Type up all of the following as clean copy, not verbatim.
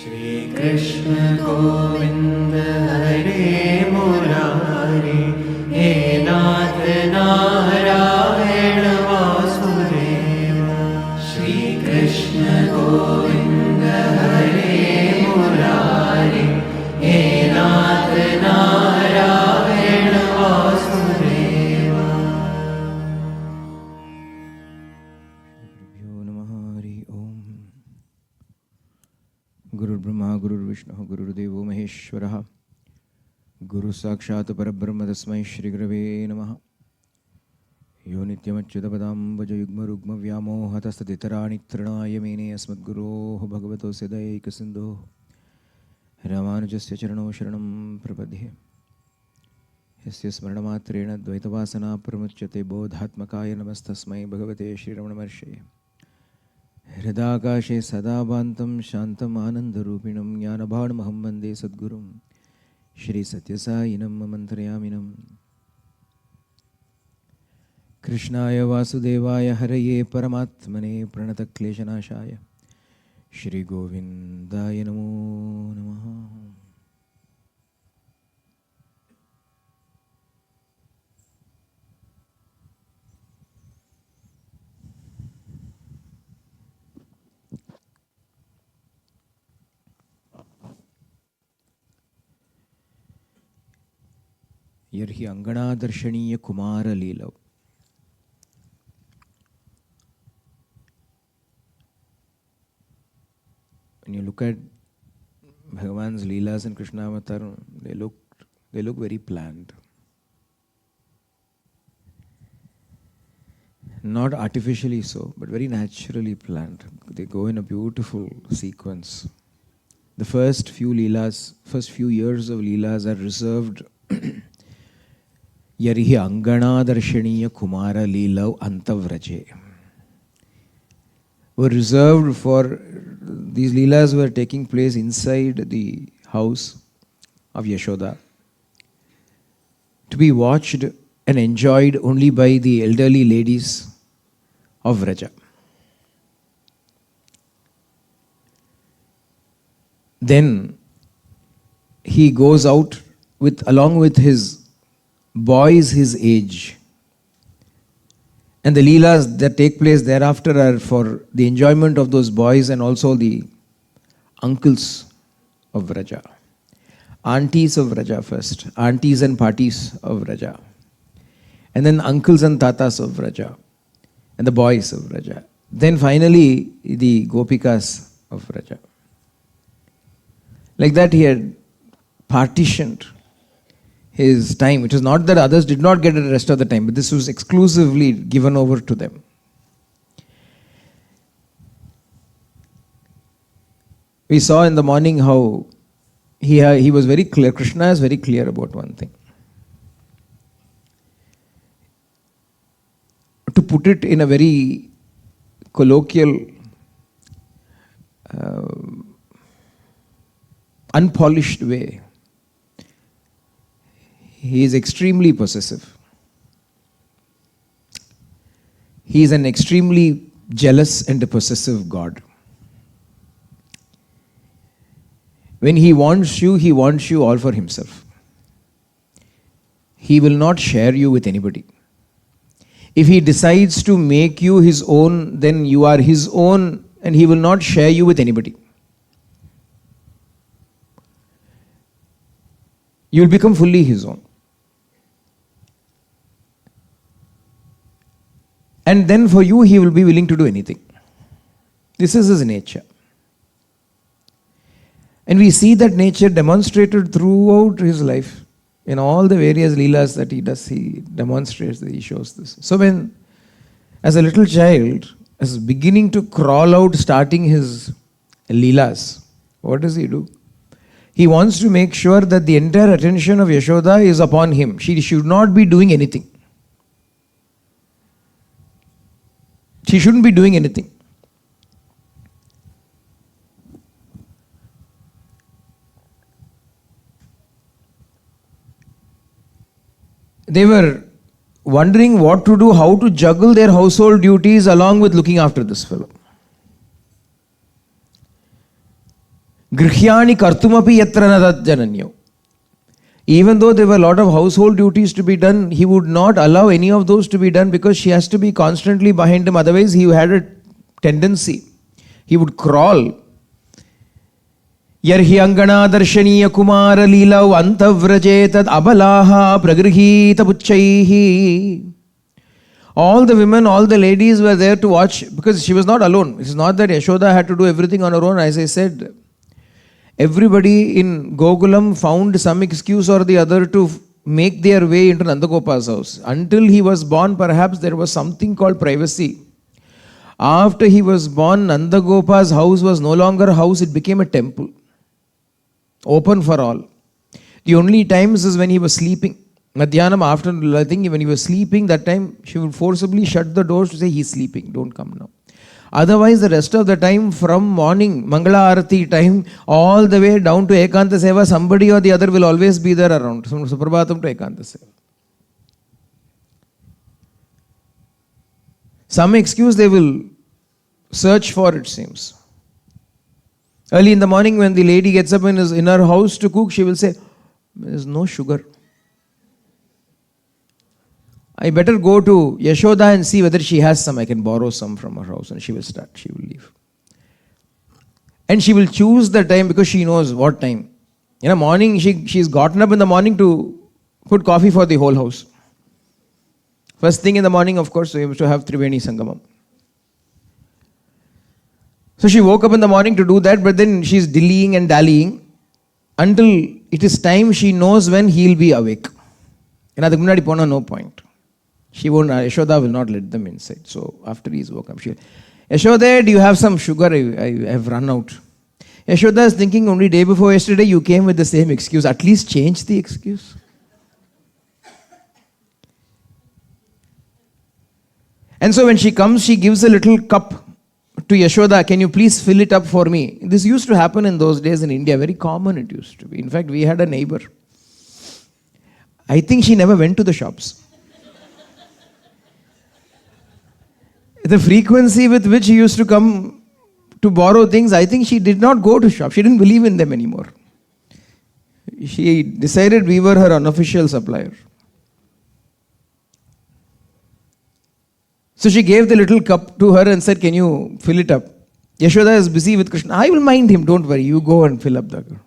Sri Krishna Govinda Hare Murari He Nath Narayana Vasudeva Sri Krishna Govinda Hare Murari He Nath Narayana Vasudeva Guru Namaha Hari Om Guru Brahma Guru Vishnu Guru Devo Maheshwaraha Guru Sakshat Parabrahma Tasmai Shri Gurave Namaha Yo Nityamachyutapadam Vaja Yugma Rugma Vyamo Hatastathitarani Trinaya Mene Asmat Guru Bhagavato Siddhaika Sindhu Ramanujasya Charano Sharanam Prapadhe Yasya Smarnamatrena Dvaitavasana Pramuchyate Bodhatmakaya Namastasmai Bhagavate Shri Ramanamarshaya Hridakashe Sadabantam Shantam Anandarupinam Jnanabhadamaham Vande Sadgurum Shri Satyasayinam Mantrayaminam Krishnaya Vasudevaya Haraye Paramatmane Pranatakleshanashaya Shri Govindaya Namo Namaha Yarhi Angana Darshaniya Kumara Leela. When you look at Bhagavan's leelas and Krishna Avatar, they look very planned. Not artificially so, but very naturally planned. They go in a beautiful sequence. The first few years of leelas are reserved Yarihi Angana Darshaniya Kumara Leela Antavraje were reserved for these leelas were taking place inside the house of Yashoda to be watched and enjoyed only by the elderly ladies of Vraja. Then he goes out along with his boys his age. And the leelas that take place thereafter are for the enjoyment of those boys and also the uncles of Vraja. Aunties of Vraja first. Aunties and parties of Vraja. And then uncles and tatas of Vraja. And the boys of Vraja. Then finally the gopikas of Vraja. Like that he had partitioned his time. It was not that others did not get the rest of the time, but this was exclusively given over to them. We saw in the morning how he was very clear, Krishna is very clear about one thing. To put it in a very colloquial, unpolished way, he is extremely possessive. He is an extremely jealous and possessive God. When he wants you all for himself. He will not share you with anybody. If he decides to make you his own, then you are his own and he will not share you with anybody. You will become fully his own. And then for you, he will be willing to do anything. This is his nature. And we see that nature demonstrated throughout his life. In all the various leelas that he does, he demonstrates that he shows this. So when, as a little child, is beginning to crawl out, starting his leelas, what does he do? He wants to make sure that the entire attention of Yashoda is upon him. She should not be doing anything. She shouldn't be doing anything. They were wondering what to do, how to juggle their household duties along with looking after this fellow. Grihyani kartumapi yatra nadat jananyo. Even though there were a lot of household duties to be done, he would not allow any of those to be done because she has to be constantly behind him. Otherwise, he had a tendency. He would crawl. Yarhi angana darshaniya kumara leelav antavrajetad abalaha pragrihita puchchaihi. All the women, all the ladies were there to watch because she was not alone. It's not that Yashoda had to do everything on her own. As I said, everybody in Gokulam found some excuse or the other to make their way into Nandagopa's house. Until he was born, perhaps there was something called privacy. After he was born, Nandagopa's house was no longer a house, it became a temple. Open for all. The only times is when he was sleeping. Madhyanam, after, I think when he was sleeping, that time she would forcibly shut the doors to say, he's sleeping, don't come now. Otherwise, the rest of the time, from morning, Mangala Arati time, all the way down to Ekanta Seva, somebody or the other will always be there around, from Suprabhatam to Ekanta Seva. Some excuse they will search for, it seems. Early in the morning, when the lady gets up in her house to cook, she will say, there's no sugar. I better go to Yashoda and see whether she has some. I can borrow some from her house. And she will start. She will leave. And she will choose the time because she knows what time. In the morning, she's gotten up in the morning to put coffee for the whole house. First thing in the morning, of course, we have to have Triveni Sangamam. So she woke up in the morning to do that, but then she's dillying and dallying until it is time she knows when he'll be awake. And at the Munadi Pona, no point. She won't, Yashoda will not let them inside. So after he's woken up, she'll, Yashoda, do you have some sugar? I have run out. Yashoda is thinking only day before yesterday you came with the same excuse. At least change the excuse. And so when she comes, she gives a little cup to Yashoda. Can you please fill it up for me? This used to happen in those days in India. Very common it used to be. In fact, we had a neighbor. I think she never went to the shops. The frequency with which she used to come to borrow things, I think she did not go to shop. She didn't believe in them anymore. She decided we were her unofficial supplier. So she gave the little cup to her and said, can you fill it up? Yashoda is busy with Krishna. I will mind him, don't worry. You go and fill up the cup.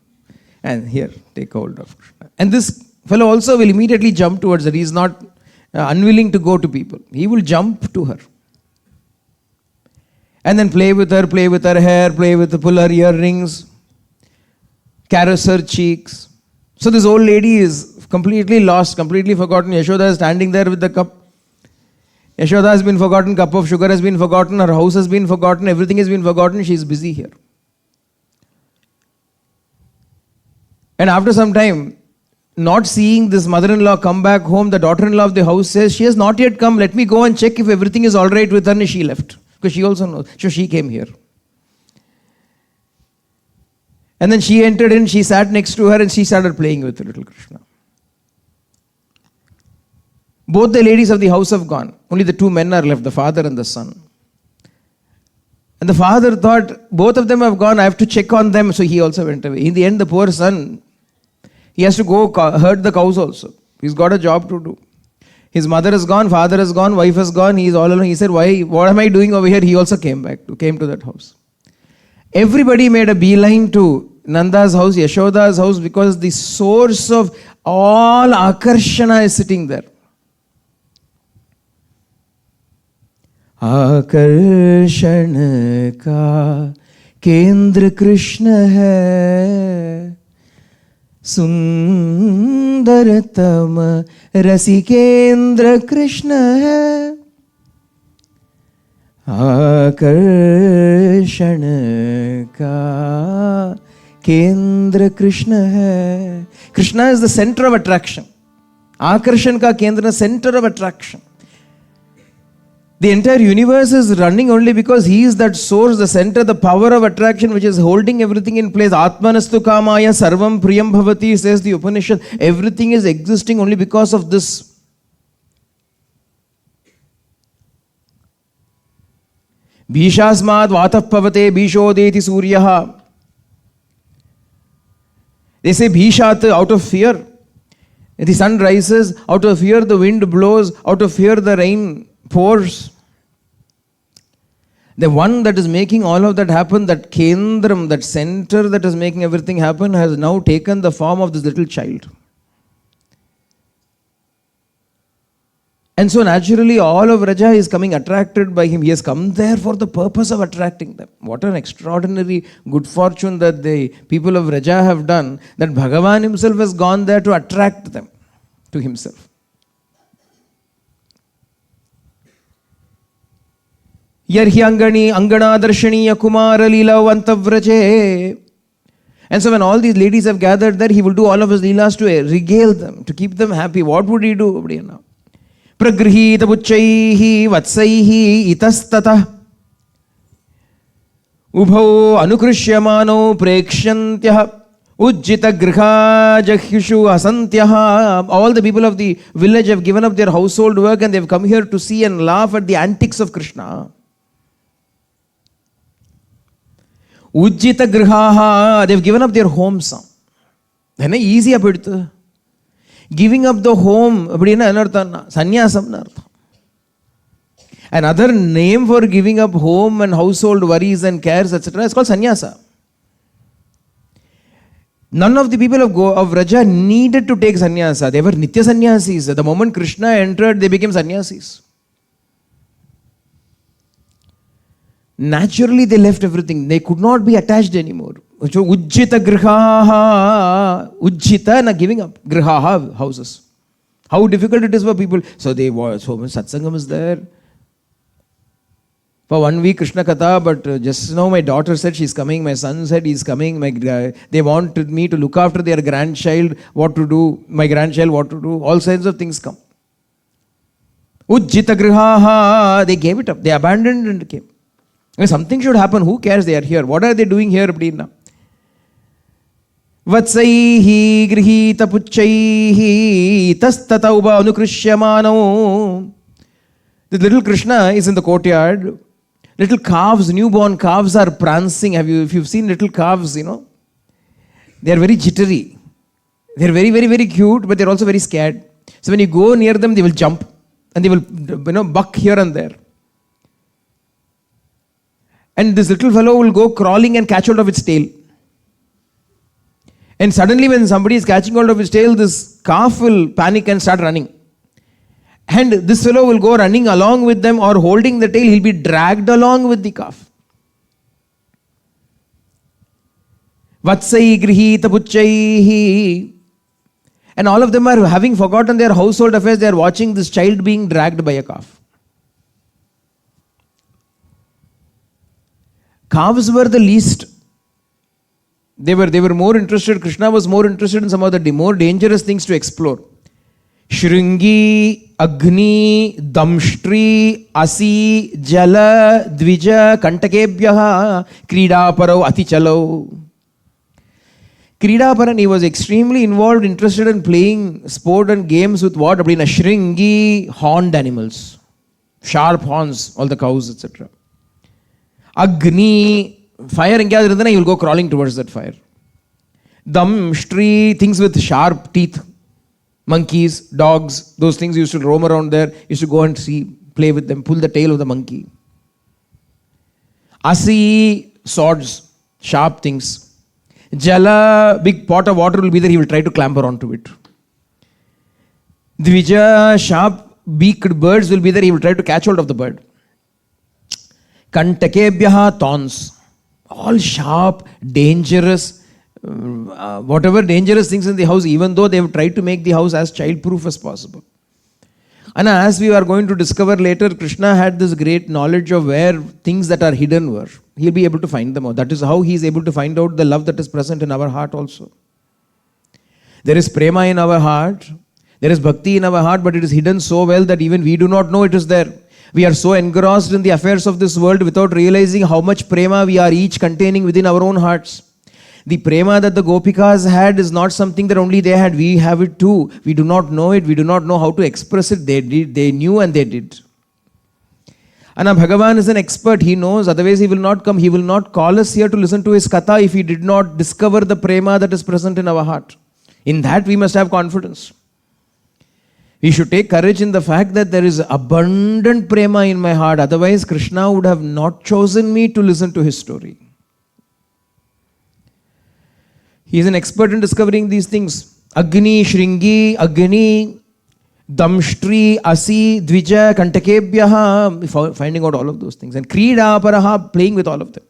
And here, take hold of Krishna. And this fellow also will immediately jump towards her. He is not unwilling to go to people. He will jump to her. And then play with her hair, pull her earrings, caress her cheeks. So this old lady is completely lost, completely forgotten. Yashoda is standing there with the cup. Yashoda has been forgotten, cup of sugar has been forgotten, her house has been forgotten, everything has been forgotten, she is busy here. And after some time, not seeing this mother-in-law come back home, the daughter-in-law of the house says, she has not yet come, let me go and check if everything is all right with her, and she left. Because she also knows. So she came here. And then she entered in, she sat next to her and she started playing with little Krishna. Both the ladies of the house have gone. Only the two men are left, the father and the son. And the father thought, both of them have gone, I have to check on them. So he also went away. In the end, the poor son, he has to go herd the cows also. He's got a job to do. His mother is gone, father is gone, wife is gone, he is all alone. He said, why? What am I doing over here? He also came to that house. Everybody made a beeline to Nanda's house, Yashoda's house, because the source of all akarshana is sitting there. Akarshana ka kendra Krishna hai. Sundaratama Rasikendra Krishna hai. Akarshana ka Kendra Krishna hai. Krishna is the center of attraction. Akarshan ka Kendra, center of attraction. The entire universe is running only because he is that source, the center, the power of attraction which is holding everything in place. Atmanastu kamaya sarvam priyam bhavati, says the Upanishad. Everything is existing only because of this. Bhishasmad vatah pavate bhishodeti suryaha. They say Bhishat, out of fear. The sun rises, out of fear the wind blows, out of fear the rain pours. The one that is making all of that happen, that Kendram, that center that is making everything happen, has now taken the form of this little child. And so naturally all of Raja is coming attracted by him. He has come there for the purpose of attracting them. What an extraordinary good fortune that the people of Raja have done, that Bhagavan himself has gone there to attract them to himself. Yarhi Angana Darshaniya Kumara Leela Vantavraje. And so when all these ladies have gathered there, he will do all of his leelas to regale them, to keep them happy. What would he do? Pragrihita Buchaihi Vatsaihi Itastata Ubho Anukrishyamano Prekshantyah Ujjita Griha Jahyushu Asantyah. All the people of the village have given up their household work and they have come here to see and laugh at the antics of Krishna. Ujjita Griha, they have given up their homes. That's easy. Giving up the home, sannyasam. Another name for giving up home and household worries and cares, etc. is called sannyasa. None of the people of Raja needed to take sannyasa. They were nitya sannyasis. The moment Krishna entered, they became sannyasis. Naturally, they left everything. They could not be attached anymore. Ujjita grihaha. Ujjita na giving up. Grihaha, houses. How difficult it is for people. So they were, so much satsangam is there. For 1 week Krishna Katha, but just now my daughter said she's coming, my son said he's coming, they wanted me to look after their grandchild, what to do, my grandchild, what to do, all kinds of things come. Ujjita grihaha, they gave it up, they abandoned and came. Something should happen, who cares, they are here. What are they doing here? Vatsaihi grihita puchaihi tastata uba anukrishyamano. The little Krishna is in the courtyard. Little calves, newborn calves are prancing. If you've seen little calves, they are very jittery. They're very, very, very cute, but they're also very scared. So when you go near them, they will jump and they will, buck here and there. And this little fellow will go crawling and catch hold of its tail. And suddenly when somebody is catching hold of his tail, this calf will panic and start running. And this fellow will go running along with them or holding the tail, he'll be dragged along with the calf. Vatsai grihita puchaihi. And all of them are having forgotten their household affairs, they are watching this child being dragged by a calf. Calves were the least. They were more interested, Krishna was more interested in some of the more dangerous things to explore. Shringi, Agni, Damshtri, Asi, Jala, Dvija, Kantakebhyaha, Kridaparo, Atichalo. Kridaparan, he was extremely involved, interested in playing sport and games with what? Shringi, horned animals. Sharp horns, all the cows, etc. Agni, fire he will go crawling towards that fire. Damshtri, things with sharp teeth. Monkeys, dogs, those things used to roam around there, used to go and see, play with them, pull the tail of the monkey. Asi, swords, sharp things. Jala, big pot of water will be there, he will try to clamber onto it. Dvija, sharp beaked birds will be there, he will try to catch hold of the bird. Kantakebhyaha, thorns. All sharp, dangerous, whatever dangerous things in the house, even though they have tried to make the house as child-proof as possible. And as we are going to discover later, Krishna had this great knowledge of where things that are hidden were. He'll be able to find them out. That is how he is able to find out the love that is present in our heart also. There is prema in our heart, there is bhakti in our heart, but it is hidden so well that even we do not know it is there. We are so engrossed in the affairs of this world without realizing how much prema we are each containing within our own hearts. The prema that the Gopikas had is not something that only they had. We have it too. We do not know it. We do not know how to express it. They did. They knew and they did. And Bhagavan is an expert. He knows, otherwise he will not come. He will not call us here to listen to his katha if he did not discover the prema that is present in our heart. In that we must have confidence. We should take courage in the fact that there is abundant prema in my heart. Otherwise Krishna would have not chosen me to listen to his story. He is an expert in discovering these things. Agni, Shringi, Agni, Damshtri, Asi, Dvija, Kantakebhyaha, finding out all of those things. And Krida, Paraha, playing with all of them.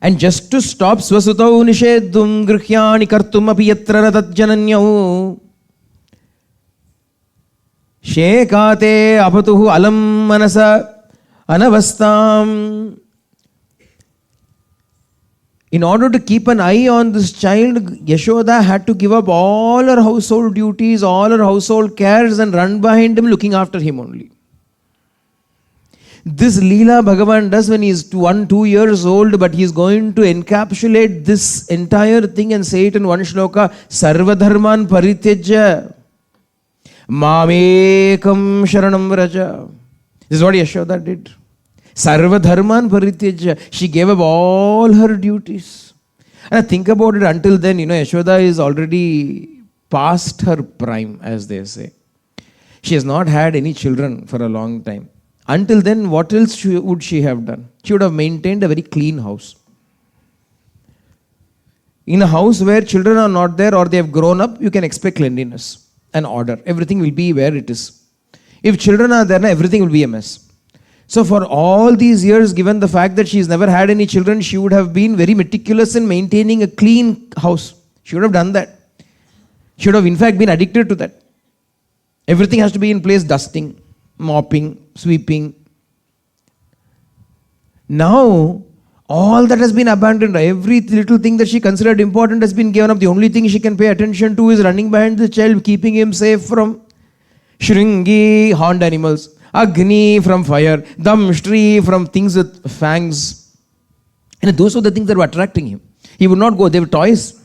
And just to stop, Swasutau Nishedum Grhyani Kartum Api Yatra Ratat Jananyau Shekate Apatuhu Alam Manasa Anavastam. In order to keep an eye on this child, Yashoda had to give up all her household duties, all her household cares and run behind him looking after him only. This Leela Bhagavan does when he is 1-2 years old, but he is going to encapsulate this entire thing and say it in one shloka, Sarvadharman Parityajya Mamekam Sharanam Vraja. This is what Yashoda did. Sarva Dharman Parityajya. She gave up all her duties. And think about it, until then, Yashoda is already past her prime, as they say. She has not had any children for a long time. Until then, what else would she have done? She would have maintained a very clean house. In a house where children are not there or they have grown up, you can expect cleanliness and order. Everything will be where it is. If children are there, everything will be a mess. So for all these years, given the fact that she has never had any children, she would have been very meticulous in maintaining a clean house. She would have done that. She would have in fact been addicted to that. Everything has to be in place, dusting, mopping, sweeping. Now, all that has been abandoned. Every little thing that she considered important has been given up. The only thing she can pay attention to is running behind the child, keeping him safe from Shringi, horned animals. Agni from fire, Damshtri from things with fangs. And those were the things that were attracting him. He would not go, they were toys.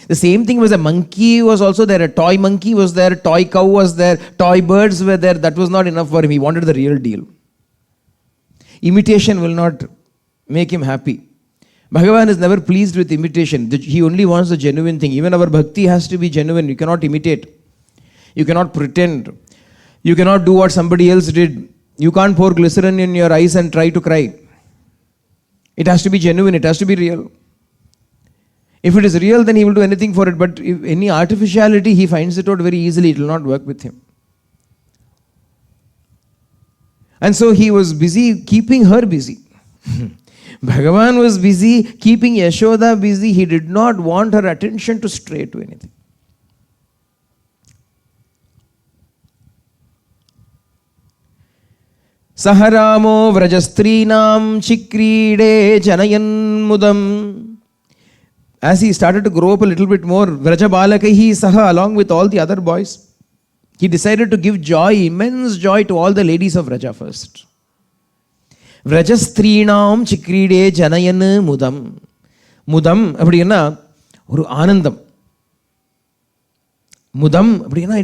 The same thing was a monkey was also there, a toy monkey was there, a toy cow was there, toy birds were there. That was not enough for him. He wanted the real deal. Imitation will not make him happy. Bhagavan is never pleased with imitation. He only wants the genuine thing. Even our bhakti has to be genuine. You cannot imitate. You cannot pretend. You cannot do what somebody else did. You can't pour glycerin in your eyes and try to cry. It has to be genuine. It has to be real. If it is real, then he will do anything for it. But if any artificiality, he finds it out very easily. It will not work with him. And so he was busy keeping her busy. Bhagavan was busy keeping Yashoda busy. He did not want her attention to stray to anything. Saharamo vrajastrinam chikride janayan mudam. As he started to grow up a little bit more, Vrajabalakahi Saha, along with all the other boys, he decided to give joy, immense joy to all the ladies of Vraja first. Vrajastrinam chikride janayan mudam. Mudam, appadina, oru anandam. Mudam, appadina,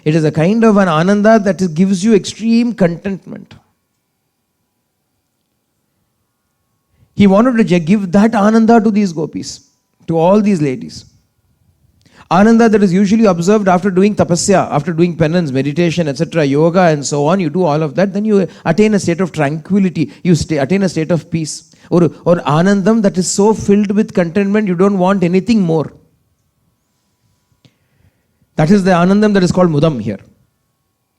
it is a kind of an ananda that gives you extreme contentment. He wanted to give that ananda to these gopis, to all these ladies. Ananda that is usually observed after doing tapasya, after doing penance, meditation, etc., yoga and so on. You do all of that, then you attain a state of tranquility. You attain a state of peace. Or anandam that is so filled with contentment, you don't want anything more. That is the anandam that is called mudam here.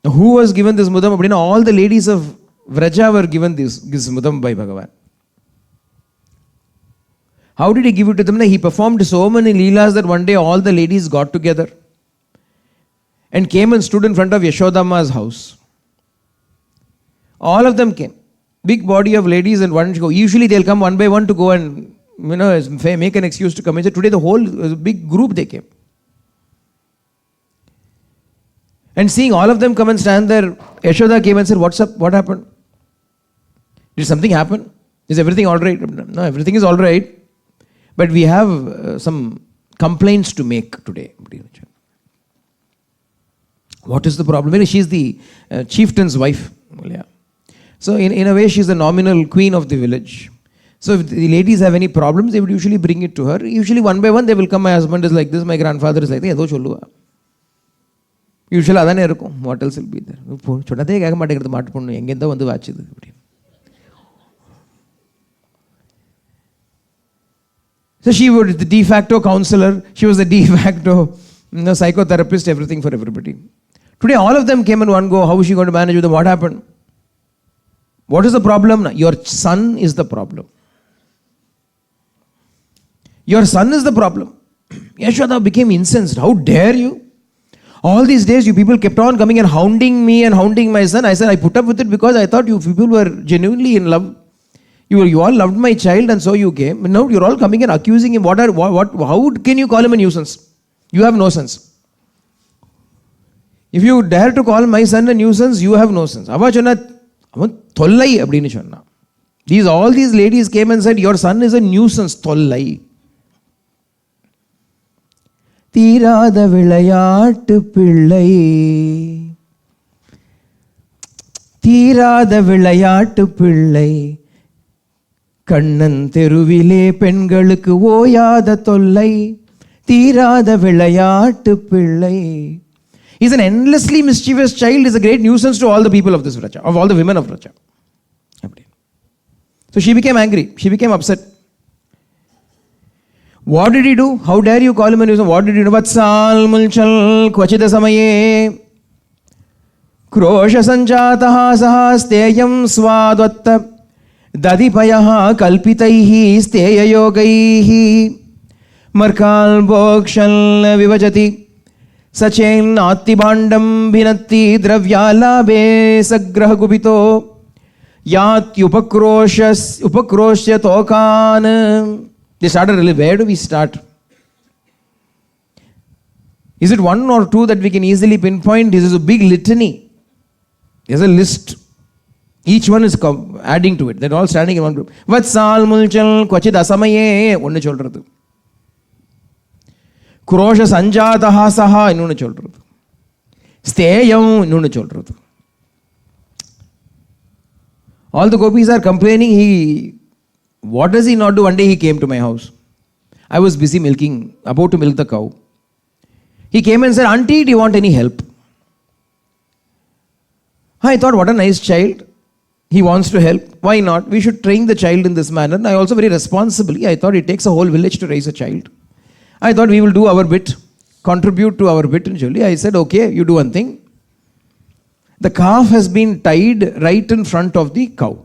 Now, who was given this mudam? All the ladies of Vraja were given this mudam by Bhagavan. How did he give it to them? He performed so many leelas that one day all the ladies got together and came and stood in front of Yashodamma's house. All of them came. Big body of ladies and one to go. Usually they'll come one by one to go and make an excuse to come. And today the whole big group they came. And seeing all of them come and stand there, Yashoda came and said, "What's up? What happened? Did something happen? Is everything all right?" "No, everything is all right. But we have some complaints to make today." "What is the problem?" She is the chieftain's wife. "Well, yeah. So in a way, she's the nominal queen of the village. So if the ladies have any problems, they would usually bring it to her. Usually one by one, they will come, my husband is like this, my grandfather is like this, ஏதோ சொல்லுவா. Usually அதானே இருக்கும். What else will be there? சொன்னதே கேட்க மாட்டேங்கிறது மாட்டு பொண்ணு, எங்கேருந்தோ வந்து வாச்சுது அப்படி. So she was the de facto counselor, she was the de facto psychotherapist, everything for everybody. Today all of them came in one go. How is she going to manage with them? What happened? What is the problem? Your son is the problem. Your son is the problem. Yashoda became incensed. How dare you? All these days you people kept on coming and hounding me and hounding my son. I said I put up with it because I thought you people were genuinely in love. You all loved my child and so you came. But now you're all coming and accusing him. How can you call him a nuisance? You have no sense. If you dare to call my son a nuisance, you have no sense. Ava chonna avan thollai appdinu sonna. All these ladies came and said your son is a nuisance, thollai. தீராத விளையாட்டு பிள்ளை, தீராத விளையாட்டு பிள்ளை, கண்ணன் தெருவிலே பெண்களுக்கு ஓயாத தொல்லை, தீராத விளையாட்டு பிள்ளை. He's an endlessly mischievous child, is a great nuisance to all the people of this Vraja, of all the women of Vraja. So she became angry, she became upset. What did he do? How dare you call him a nuisance? What did he do? Vatsal mulchal kvachida samaye krosha sanjataha sahasteyam swadvatta dadipayaha kalpitaihi steyayogaihi markal bokshal vivajati sachen attibandam bhinatti dravyalabe sagrah gubito yat upakrosya tokan. They started really, where do we start? Is it one or two that we can easily pinpoint? This is a big litany. There's a list. Each one is adding to it. They're all standing in one group. Vatsal mulchal kvachid asamaye onnu solradhu. Krosha sanjataha saha innonu solradhu. Steyam innonu solradhu. All the gopis are complaining. What does he not do? One day he came to my house. I was busy milking, about to milk the cow. He came and said, Auntie, do you want any help? I thought, what a nice child. He wants to help. Why not? We should train the child in this manner. And I also very responsibly, I thought it takes a whole village to raise a child. I thought we will do our bit, contribute to our bit. And I said, okay, you do one thing. The calf has been tied right in front of the cow.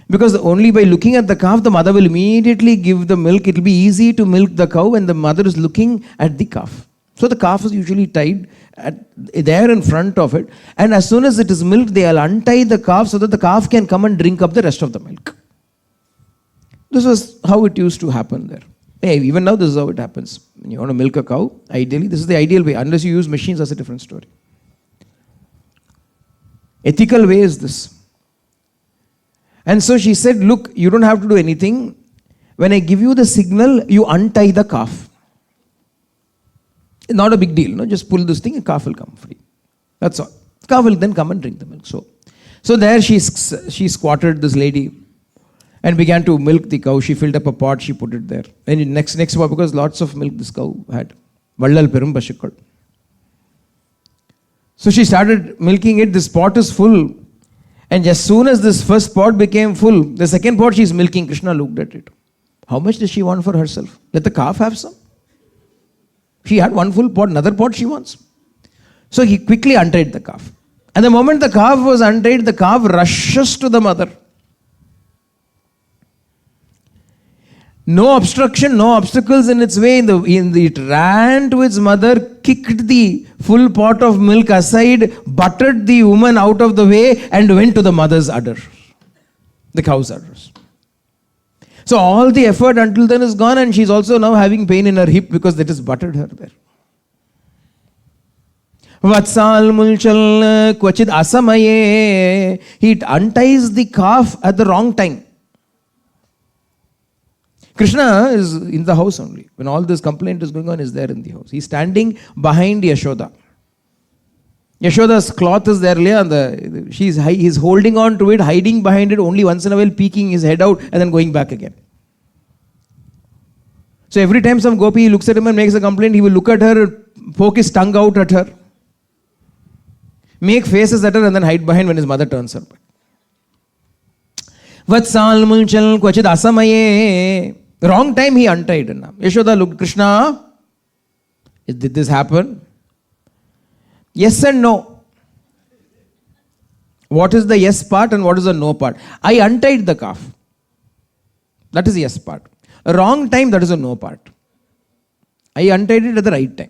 Because only by looking at the calf, the mother will immediately give the milk. It will be easy to milk the cow when the mother is looking at the calf. So the calf is usually tied there in front of it. And as soon as it is milked, they will untie the calf so that the calf can come and drink up the rest of the milk. This was how it used to happen there. Hey, even now this is how it happens. When you want to milk a cow, ideally, this is the ideal way. Unless you use machines, that's a different story. Ethical way is this. And so she said, look, you don't have to do anything. When I give you the signal, you untie the calf. Not a big deal, no? Just pull this thing and calf will come free. That's all. Calf will then come and drink the milk. So there she squatted, this lady, and began to milk the cow. She filled up a pot, she put it there. And next pot, because lots of milk this cow had. Vallal perum pashikkal. So she started milking it. This pot is full. And as soon as this first pot became full, the second pot she's milking, Krishna looked at it. How much does she want for herself? Let the calf have some. She had one full pot, another pot she wants. So he quickly untied the calf. And the moment the calf was untied, the calf rushes to the mother. No obstruction, no obstacles in its way. It ran to its mother, kicked the full pot of milk aside, buttered the woman out of the way, and went to the mother's udder, the cow's udders. So all the effort until then is gone, and she's also now having pain in her hip because that has buttered her there. Vatsal mulchal kvachid asamaye. He unties the calf at the wrong time. Krishna is in the house only. When all this complaint is going on, is there in the house. He's standing behind Yashoda. Yashoda's cloth is there, and he's holding on to it, hiding behind it, only once in a while peeking his head out and then going back again. So every time some gopi looks at him and makes a complaint, he will look at her, poke his tongue out at her, make faces at her and then hide behind when his mother turns her back. Vatsal mulchal kvachid asamaye. Wrong time he untied. Yashoda looked, Krishna, did this happen? Yes and no. What is the yes part and what is the no part? I untied the calf. That is the yes part. Wrong time, that is a no part. I untied it at the right time.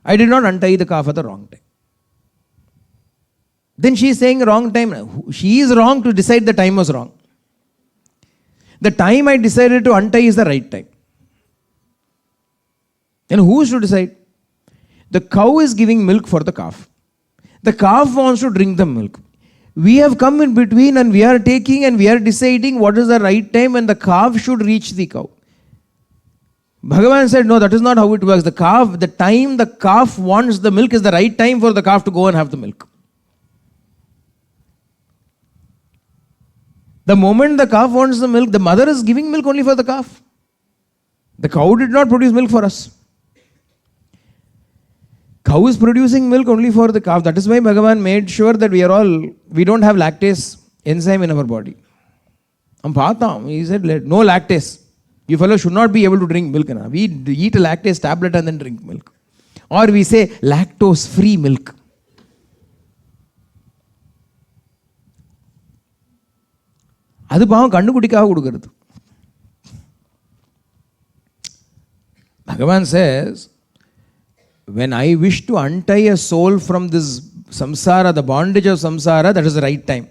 I did not untie the calf at the wrong time. Then she is saying wrong time. She is wrong to decide the time was wrong. The time I decided to untie is the right time. And who is to decide? The cow is giving milk for the calf. The calf wants to drink the milk. We have come in between and we are taking and we are deciding what is the right time when the calf should reach the cow. Bhagavan said, no, that is not how it works. The time the calf wants the milk is the right time for the calf to go and have the milk. The moment the calf wants the milk, the mother is giving milk only for the calf. The cow did not produce milk for us. Cow is producing milk only for the calf. That is why Bhagavan made sure that we don't have lactase enzyme in our body. He said, no lactase. You fellows should not be able to drink milk. We eat a lactase tablet and then drink milk. Or we say lactose-free milk. அது பாவம் கண்ணுக்குட்டிக்காக கொடுக்கிறது. Bhagavan says, when I wish to untie a soul from this samsara, the bondage of samsara, that is the right time.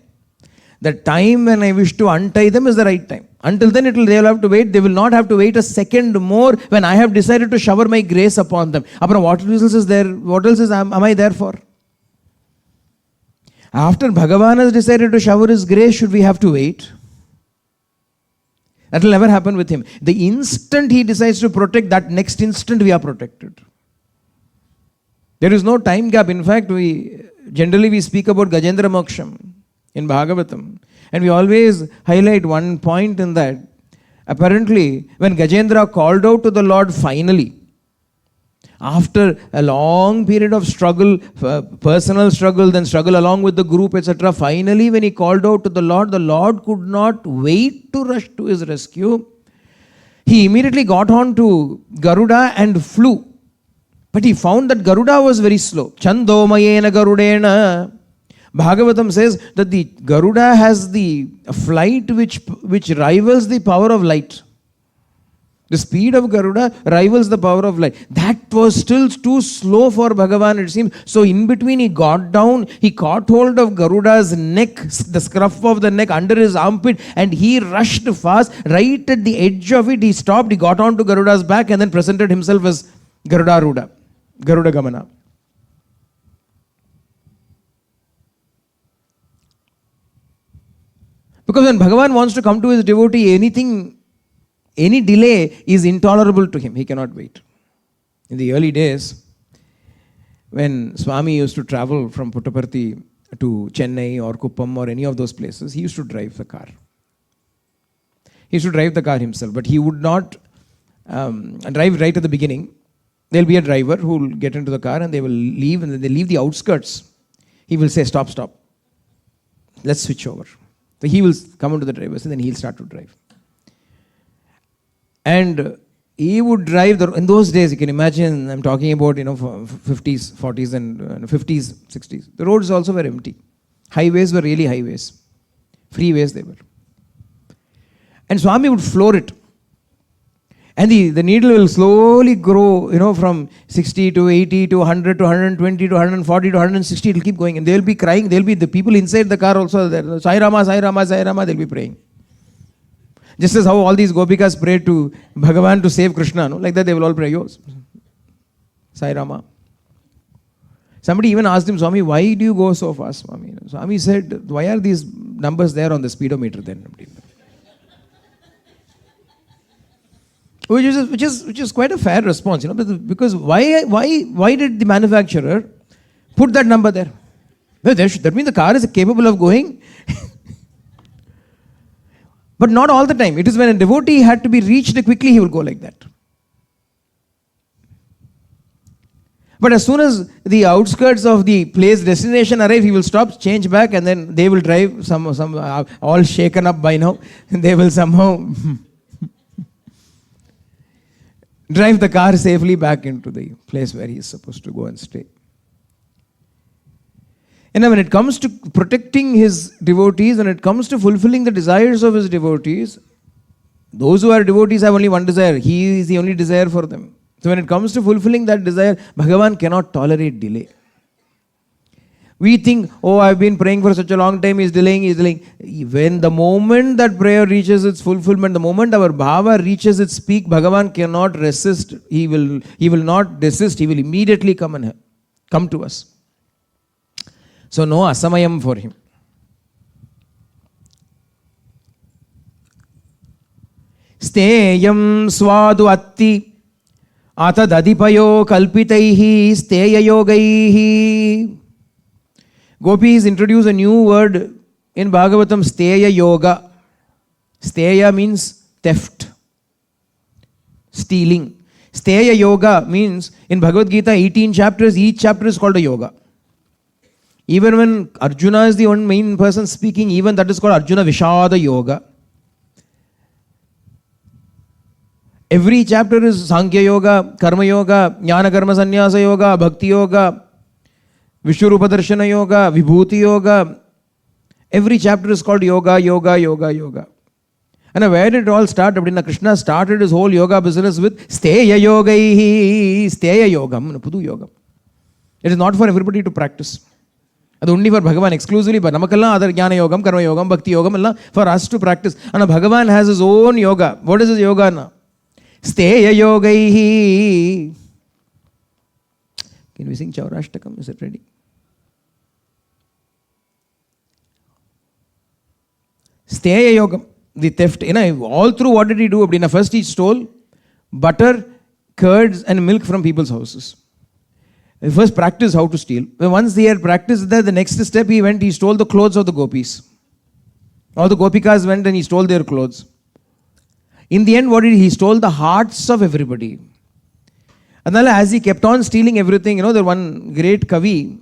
The time when I wish to untie them is the right time. Until then they will have to wait. They will not have to wait a second more when I have decided to shower my grace upon them. What else is there? What else am I there for? After Bhagavan has decided to shower his grace, should we have to wait? That will never happen with him. The instant he decides to protect, that next instant we are protected. There is no time gap. In fact, we speak about Gajendra Moksham in Bhagavatam. And we always highlight one point in that. Apparently, when Gajendra called out to the Lord finally, after a long period of struggle, personal struggle, then struggle along with the group, etc., finally when he called out to the Lord could not wait to rush to his rescue. He immediately got on to Garuda and flew. But he found that Garuda was very slow. Chandomayena Garudena. Bhagavatam says that the Garuda has the flight which rivals the power of light. The speed of Garuda rivals the power of light. That was still too slow for Bhagavan, it seems. So in between he got down, he caught hold of Garuda's neck, the scruff of the neck under his armpit, and he rushed fast. Right at the edge of it, he stopped, he got onto Garuda's back and then presented himself as Garuda Gamana. Because when Bhagavan wants to come to his devotee, any delay is intolerable to him. He cannot wait. In the early days, when Swami used to travel from Puttaparthi to Chennai or Kuppam or any of those places, he used to drive the car. He used to drive the car himself, but he would not drive right at the beginning. There will be a driver who will get into the car and they will leave, and then they leave the outskirts. He will say, stop. Let's switch over. So he will come into the driver's and then he'll start to drive. And he would drive, in those days, you can imagine, I'm talking about, 50s, 40s and 50s, 60s. The roads also were empty. Highways were really highways. Freeways they were. And Swami would floor it. And the needle will slowly grow, from 60 to 80 to 100 to 120 to 140 to 160. It will keep going. And they will be crying. There will be the people inside the car also there. Sai Rama, Sai Rama, Sai Rama, they will be praying. Just as how all these gopikas pray to Bhagavan to save Krishna, like that they will all pray yours. Sai Rama. Somebody even asked him, Swami, why do you go so fast, Swami? Swami said, why are these numbers there on the speedometer then? Which is quite a fair response, because why did the manufacturer put that number there? Well, that means the car is capable of going. But not all the time. It is when a devotee had to be reached quickly, he will go like that. But as soon as the outskirts of the place destination arrive, he will stop, change back, and then they will drive, some all shaken up by now, and they will somehow drive the car safely back into the place where he is supposed to go and stay. And when it comes to protecting his devotees, when it comes to fulfilling the desires of his devotees, those who are devotees have only one desire. He is the only desire for them. So when it comes to fulfilling that desire, Bhagavan cannot tolerate delay. We think, I've been praying for such a long time, he's delaying. When the moment that prayer reaches its fulfillment, the moment our bhava reaches its peak, Bhagavan cannot resist. He will not desist. He will immediately come to us. So no asamayam for him. Steyam swadu atti atadadipayo kalpitaihi steya yogaihi. Gopis introduce a new word in Bhagavatam, steya yoga. Steya means theft, stealing. Steya yoga means, in Bhagavad Gita, 18 chapters, each chapter is called a yoga. Even when Arjuna is the one main person speaking, even that is called Arjuna Vishada Yoga. Every chapter is Sankhya Yoga, Karma Yoga, Jnana Karma Sannyasa Yoga, Bhakti Yoga, Vishwarupa Darshana Yoga, Vibhuti Yoga. Every chapter is called Yoga, Yoga, Yoga, Yoga. And where did it all start? Krishna started his whole yoga business with Steya Yogaihi, Steya Yogam, Pudu Yogam. It is not for everybody to practice. That's only for Bhagavan exclusively, but namakalla other Jnana Yogam, Karma Yogam, Bhakti Yogam, for us to practice. And Bhagavan has his own yoga. What is his yoga now? Steya Yogaihi. Can we sing Chaurashtakam? Is it ready? Steya Yogam, the theft. All through, what did he do? First he stole butter, curds and milk from people's houses. He first practiced how to steal. Once he had practiced that, the next step he stole the clothes of the gopis. All the gopikas went and he stole their clothes. In the end, what did he? He stole the hearts of everybody. And then as he kept on stealing everything, there one great Kavi,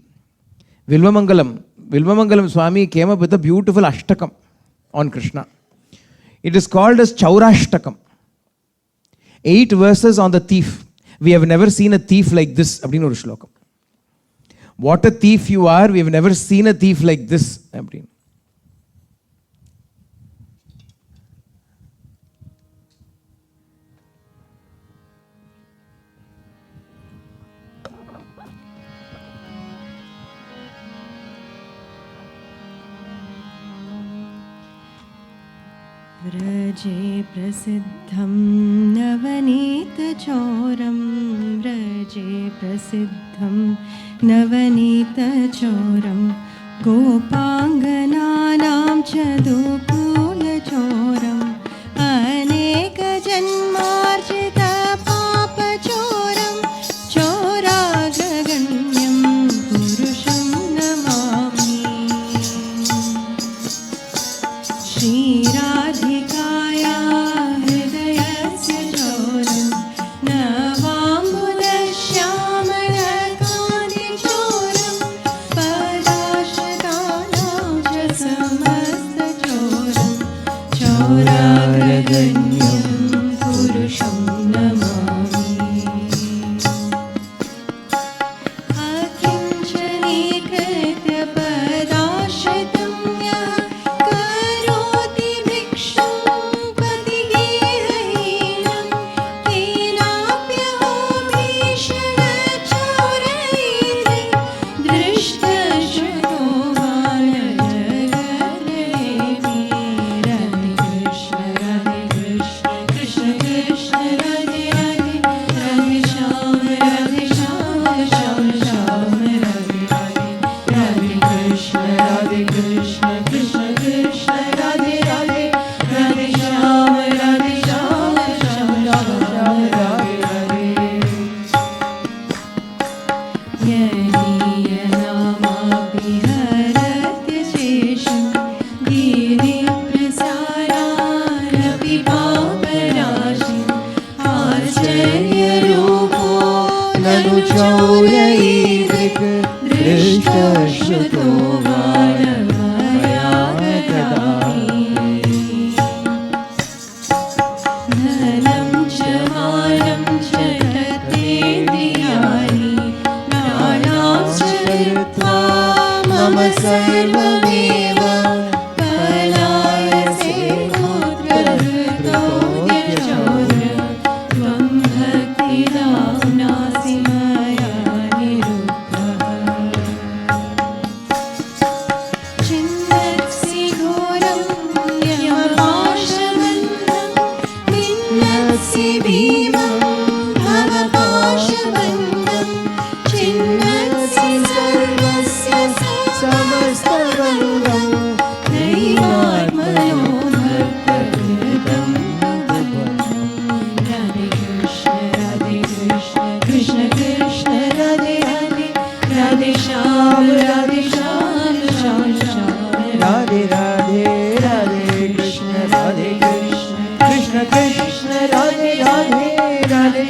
Vilvamangalam Swami came up with a beautiful Ashtakam on Krishna. It is called as Chaurashtakam. 8 verses on the thief. We have never seen a thief like this. What a thief you are. We have never seen a thief like this. व्रजे प्रसिद्धं नवनीतचोरं व्रजे प्रसिद्धं नवनीतचोरं गोपाङ्गनानां च दुकूलचोरम् अनेकजन्मार्जितपापचोरं चोराग्रगण्यं पुरुषं नमामि। श्रीराधिकाया हृदयस्य चोरं नवाम्बुदश्यामलकान्तिचोरं पदाश्रितानां च समस्तचोरं चोराग्रगण्यं पुरुषं नमामि। अकिञ्चनीकृत्य पदाश्रितं यः करोति भिक्षुं पतिगेहहीनं केनाप्यहो भीषणचोरैः दृष्टश्रुतो बालजगदेवी। राधे कृष्ण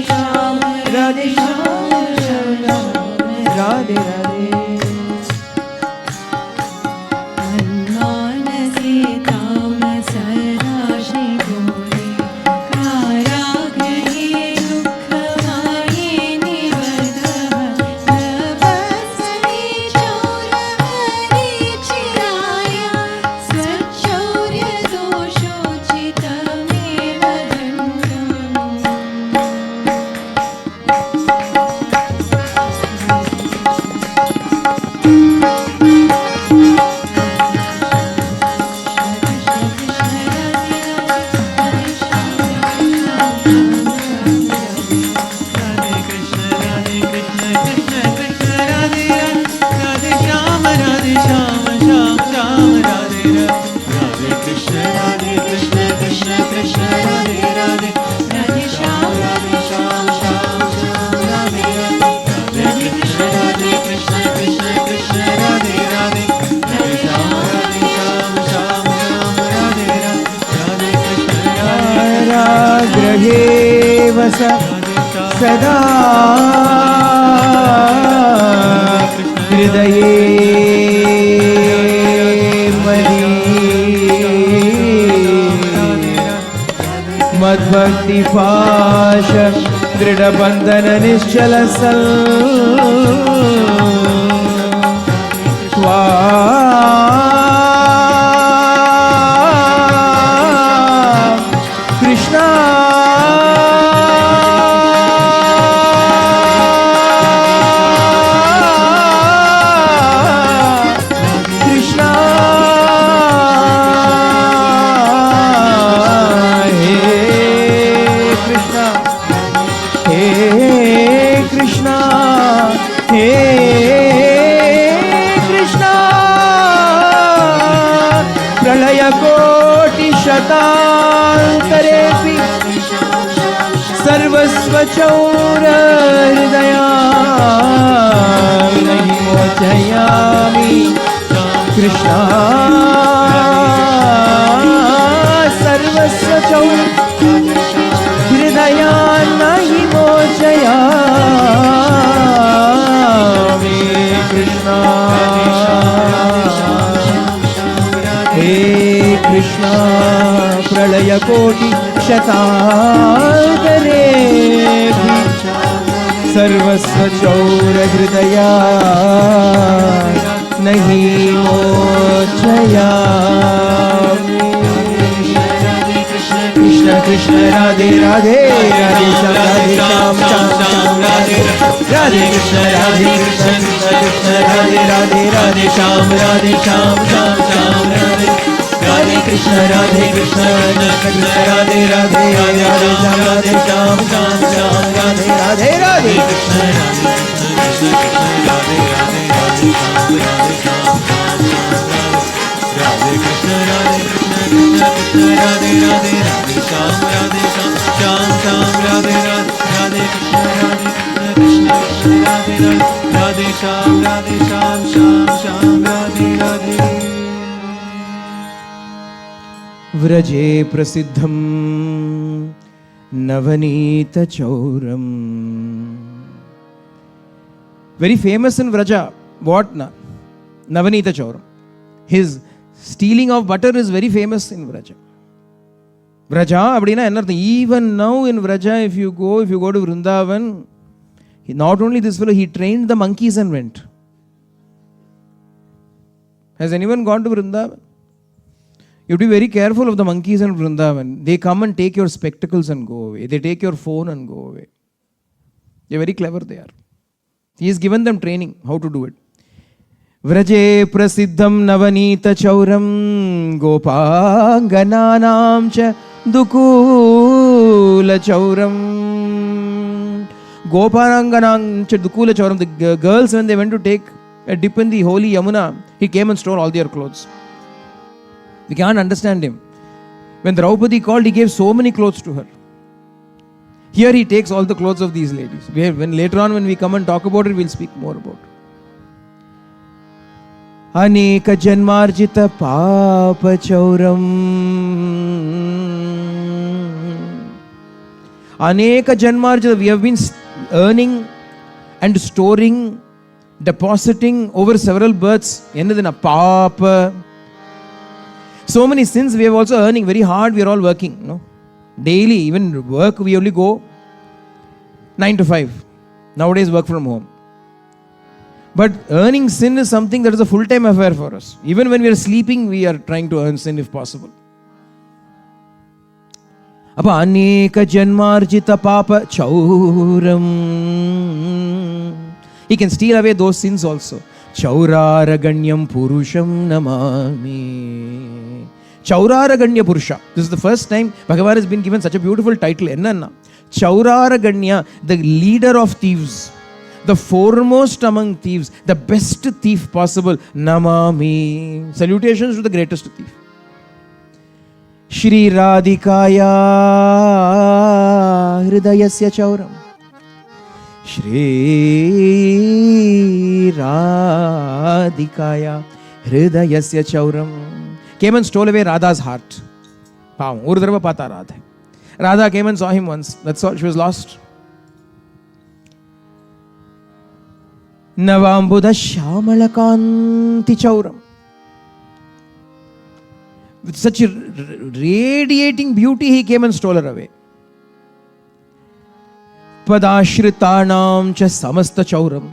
श्याम राधे श्याम राधे राधे मनमानसे तामस राशि घोरे कारागृहे दुःखमाये निबद्धः नभस्मे चौरहरिचिराय स्वचौर्यदोषोचितमेव कारागृहे वस सदा हृदये मयि मद्भक्तिपाश दृढबन्धन निश्चल कृष्णा कृष्णा हे कृष्णा हे कृष्णा प्रलय कोटि शतान्तरेऽपि सर्वस्व चौर हृदया नहि मोचयामि कृष्णा सर्वस्व चौर हृदया नहि मोचयामि कृष्णा हे कृष्णा प्रलय कोटि शतान्तरेऽपि सर्वस्व चौर हृदया नहि मोचयामि कृष्ण कृष्ण राधे राधे राधे श्याम श्याम श्याम राधे राधे कृष्ण राधे कृष्ण कृष्ण कृष्ण राधे राधे राधे श्याम श्याम श्याम राधे राधे कृष्ण कृष्ण राधे राधे राधे श्याम श्याम श्याम राधे राधे राधे कृष्ण कृष्ण राधे राधे राधे श्याम राधे कृष्ण कृष्ण राधे राधे राधे श्याम श्याम राधे राधे कृष्ण कृष्ण राधे राधे श्याम श्याम राधे राधे व्रजे प्रसिद्धं Navneet Chauram. Very famous in Vraja. What? Navanita Chauram. His stealing of butter is very famous in Vraja. Vraja, அப்படினா என்ன அர்த்தம்? Even now in Vraja, if you go to Vrindavan, not only this fellow, he trained the monkeys and went. Has anyone gone to Vrindavan? You have to be very careful of the monkeys in Vrindavan. They come and take your spectacles and go away. They take your phone and go away. They are very clever they are. He has given them training how to do it. Vraje prasiddham navanita chauram gopangananam cha dukula chauram. Gopangananam cha dukula chauram. The girls, when they went to take a dip in the holy Yamuna, he came and stole all their clothes. We can't understand him. When Draupadi called, he gave so many clothes to her. Here he takes all the clothes of these ladies. Later on when we come and talk about it, we'll speak more about it. Aneka janmarjita papa chauram. Aneka janmarjita, we have been earning and storing, depositing over several births. Ennadina papa. So many sins we have also earning very hard. We are all working, no? Daily, even work, we only go 9 to 5. Nowadays, work from home. But earning sin is something that is a full-time affair for us. Even when we are sleeping, we are trying to earn sin if possible. Appa aneka janmarjita papa chauram. He can steal away those sins also. Chauraraganyam purusham namami. Chauraraganya purusha. This is the first time Bhagavan has been given such a beautiful title. Enna? Chauraraganya, the leader of thieves, the foremost among thieves, the best thief possible. Namami. Salutations to the greatest thief. Shri Radhikaya Hridayasya Chauram. Shri Radhikaya Hridayasya Chauram. Came and stole away Radha's heart. Pavam. Oru tharava pata Radha. Radha came and saw him once. That's all. She was lost. Navambuddha Shamalakanti Chauram. With such a radiating beauty, he came and stole her away. Padashritanam cha samasta chauram.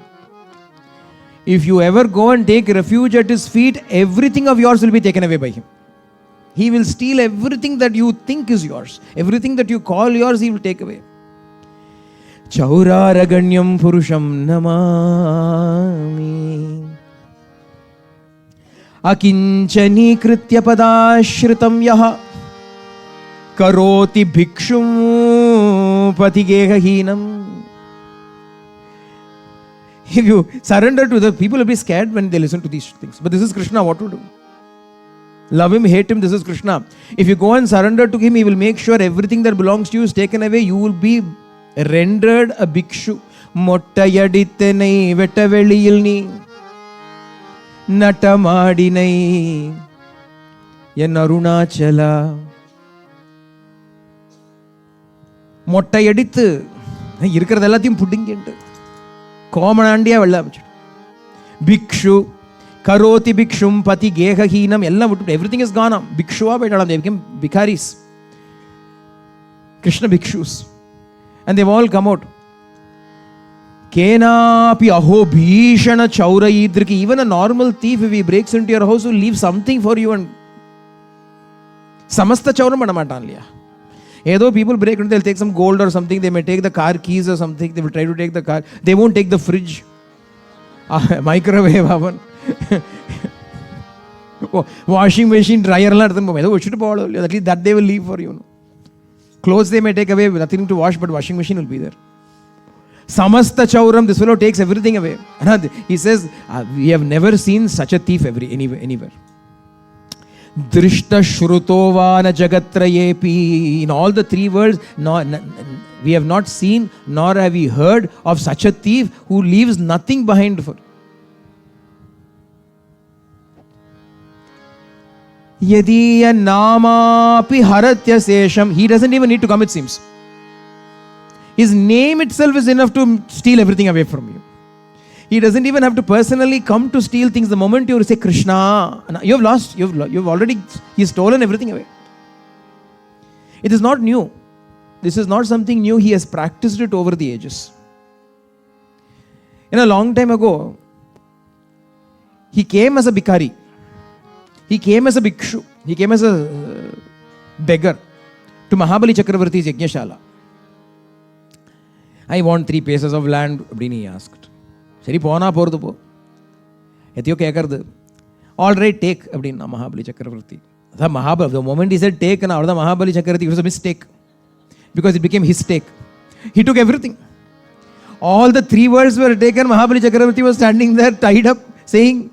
If you ever go and take refuge at his feet, everything of yours will be taken away by him. He will steal everything that you think is yours. Everything that you call yours, he will take away. Chauraraganyam purusham namami. Akinchani kritya padashritam yaha karoti bhikshum patigehahinam. If you surrender to the people, will be scared when they listen to these things. But this is Krishna, what to do? Love him, hate him, this is Krishna. If you go and surrender to him, he will make sure everything that belongs to you is taken away. You will be rendered a bhikshu. Mottayadittenai vettaveliyil Natamadinai Yanarunachala. Mottayadittu irukradhellathaiyum puddingu common-andiya vella bhikshu karoti bhikshum pati gehahinam ella vittu everything is gone. Bhikshuva vaitalam, they became bhikharis, Krishna bhikshus, and they've all come out. Kenapi aho bhishana chaura idriki. Even a normal thief, if he breaks into your house, will leave something for you and samasta chauram panamatanliya. Either people break into, they'll take some gold or something, they may take the car keys or something, they will try to take the car. They won't take the fridge, microwave oven, washing machine, dryer, at least that they will leave for you. Clothes they may take away, nothing to wash, but washing machine will be there. Samasta chauram, this fellow takes everything away. He says, we have never seen such a thief anywhere. Drishta shrutovana jagatrayepi. In all the three worlds, we have not seen nor have we heard of such a thief who leaves nothing behind for. Yadiya namapi haratya sesham. He doesn't even need to come, it seems. His name itself is enough to steal everything away from you. He doesn't even have to personally come to steal things. The moment you say Krishna, you have lost, you've already, he's stolen everything away. It is not new. This is not something new. He has practiced it over the ages. In a long time ago, he came as a bhikkhari. He came as a bhikshu. He came as a beggar to Mahabali Chakravarti's Yajnashala. I want 3 pieces of land, he asked. Sari pona pordu po. Etiyo kekardu. All right, take, Mahabali Chakravarti. The moment he said take, Mahabali Chakravarti, it was a mistake. Because it became his take. He took everything. All the 3 words were taken. Mahabali Chakravarti was standing there, tied up, saying,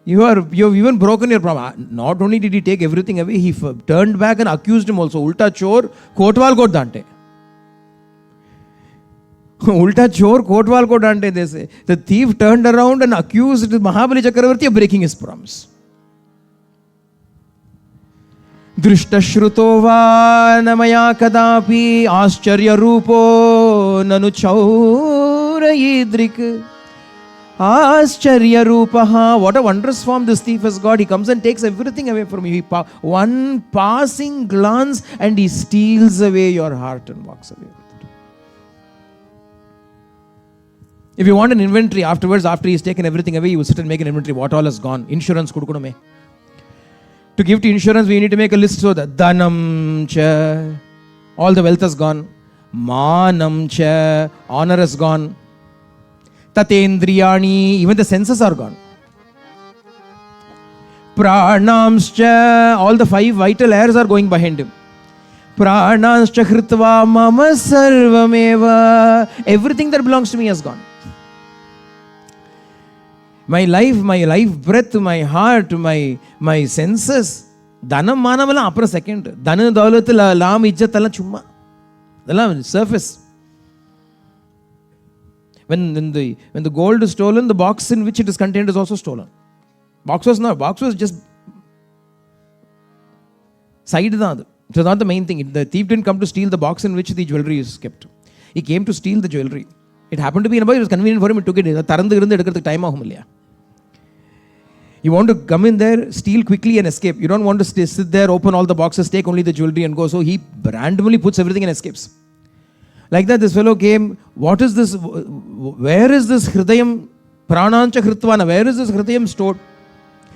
you have even broken your promise. Not only did he take everything away, he turned back and accused him also. Ulta chor, kotwal kot dante. Ulta chor, kotwal kot dante, they say. The thief turned around and accused Mahabali Chakravarti of breaking his promise. Drishtashruto va namaya kadapi ascharya rupo nanu chaurayidrik. Ascharya rupaha. What a wondrous form this thief has got. He comes and takes everything away from you. One passing glance and he steals away your heart and walks away with it. If you want an inventory afterwards, after he's taken everything away, you will sit and make an inventory. What all has gone? Insurance kudukudume. To give to insurance, we need to make a list so that Dhanam cha, all the wealth has gone. Manam cha, honor has gone. Tatendriyani, even the senses are gone. Pranamscha, all the 5 vital airs are going behind him. Prananscha kritva mama sarvameva, everything that belongs to me has gone. My life breath, my heart, my senses. Dhanam manam ella apra second. Dhana daulat lam ijjat ella chumma. Ella surface. When the gold is stolen, the box in which it is contained is also stolen. Box was just side dhaan. It was not the main thing. The thief didn't come to steal the box in which the jewelry is kept. He came to steal the jewelry. It happened to be in a box. It was convenient for him. He took it. Time ahum illaya. You want to come in there, steal quickly and escape. You don't want to sit there, open all the boxes, take only the jewelry and go. So he randomly puts everything and escapes. Like that, this fellow came. What is this? Where is this hridayam? Pranancha hritvana. Where is this hridayam stored?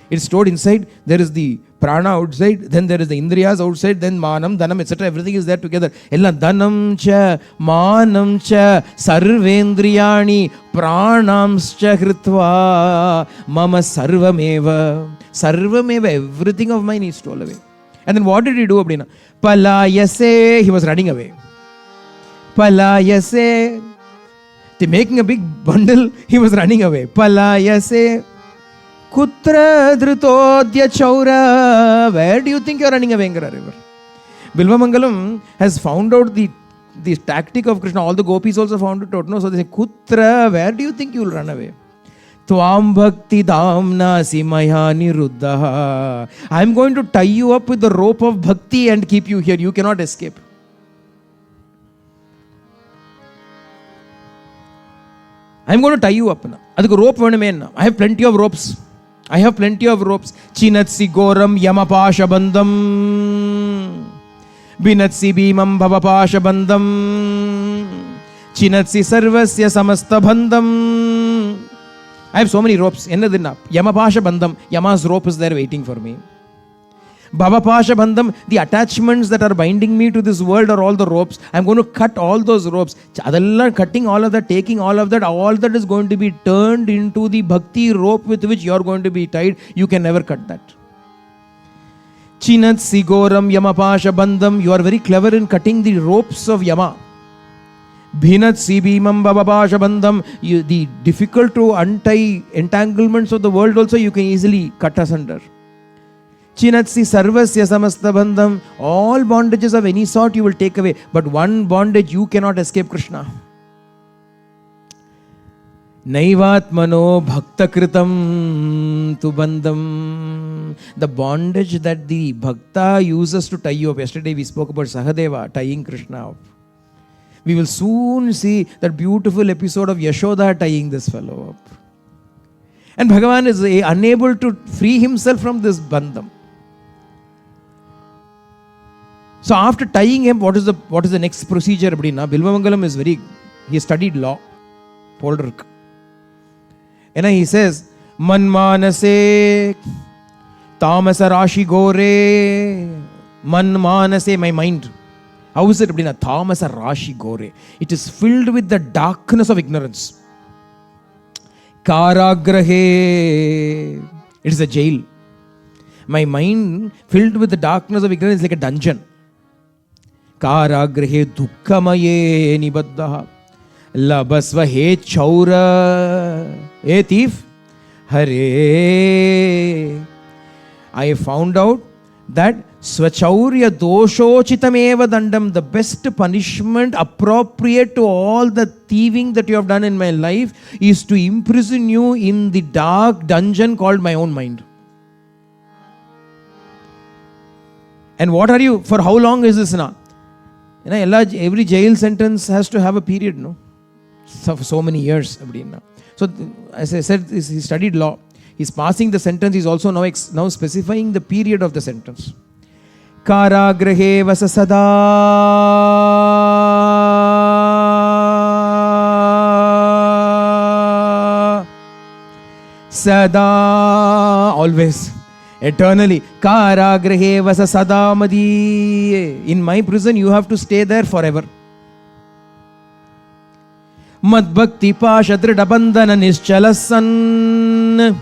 It's stored inside. There is the prana outside. Then there is the indriyas outside. Then manam, dhanam, etc. Everything is there together. Ella dhanam cha, manam cha, sarvendriyani, pranamscha hritva, mama sarvameva. Sarvameva, everything of mine is stolen away. And then what did he do? Abdina? Palayase, he was running away. Palayase. They're making a big bundle, he was running away. Palayase. Kutra dhrutodya chaura. Where do you think you are running away, Ngara river? Bilvamangalam has found out the tactic of Krishna. All the gopis also found it out. No? So they say, Kutra, where do you think you will run away? Tvam bhakti damna simaya niruddha. I am going to tie you up with the rope of bhakti and keep you here. You cannot escape. I am going to tie you up. Adukku rope venume. I have plenty of ropes. Chinatsi goram yamapasha bandam. Binatsi bhimam bhavapasha bandam. Chinatsi sarvasya samasta bandam. I have so many ropes. Yamapasha bandam. Yama's rope is there waiting for me. Bhavapasha bandam, the attachments that are binding me to this world are all the ropes. I'm going to cut all those ropes. Cutting all of that, taking all of that, all that is going to be turned into the bhakti rope with which you are going to be tied. You can never cut that. Chinat sigoram yamapasha bandam. You are very clever in cutting the ropes of Yama. Bhinat sibimam bhavapasha bandam. The difficult to untie entanglements of the world also you can easily cut asunder. Chinatsi sarvasya samasta bandham. All bondages of any sort you will take away. But one bondage you cannot escape, Krishna. Naivatmano bhaktakritam tu bandham. The bondage that the bhakta uses to tie you up. Yesterday we spoke about Sahadeva tying Krishna up. We will soon see that beautiful episode of Yashoda tying this fellow up. And Bhagavan is unable to free himself from this bandham. So after tying him, what is the next procedure? Bilvamangalam is he studied law. Poldark. And he says, Manmanase Tamasa Rashi Gore. Manmanase, my mind. How is it? Tamasa Rashi Gore. It is filled with the darkness of ignorance. Karagrahe. It is a jail. My mind filled with the darkness of ignorance is like a dungeon. Karagrahe dukkamaye nibaddaha. Labasva he chaura. Hey thief. Hare. I found out that svachaurya doshochitameva dandam, the best punishment appropriate to all the thieving that you have done in my life is to imprison you in the dark dungeon called my own mind. And what are you, for how long is this now? Every jail sentence has to have a period, no? So many years. So as I said, he studied law. He's passing the sentence. He's also now specifying the period of the sentence. Karagrahe vasa sada sada, always, eternally. Karagrahe vasa sada madi. In my prison you have to stay there forever. Mad bhakti pasha drida bandhana nischalasan.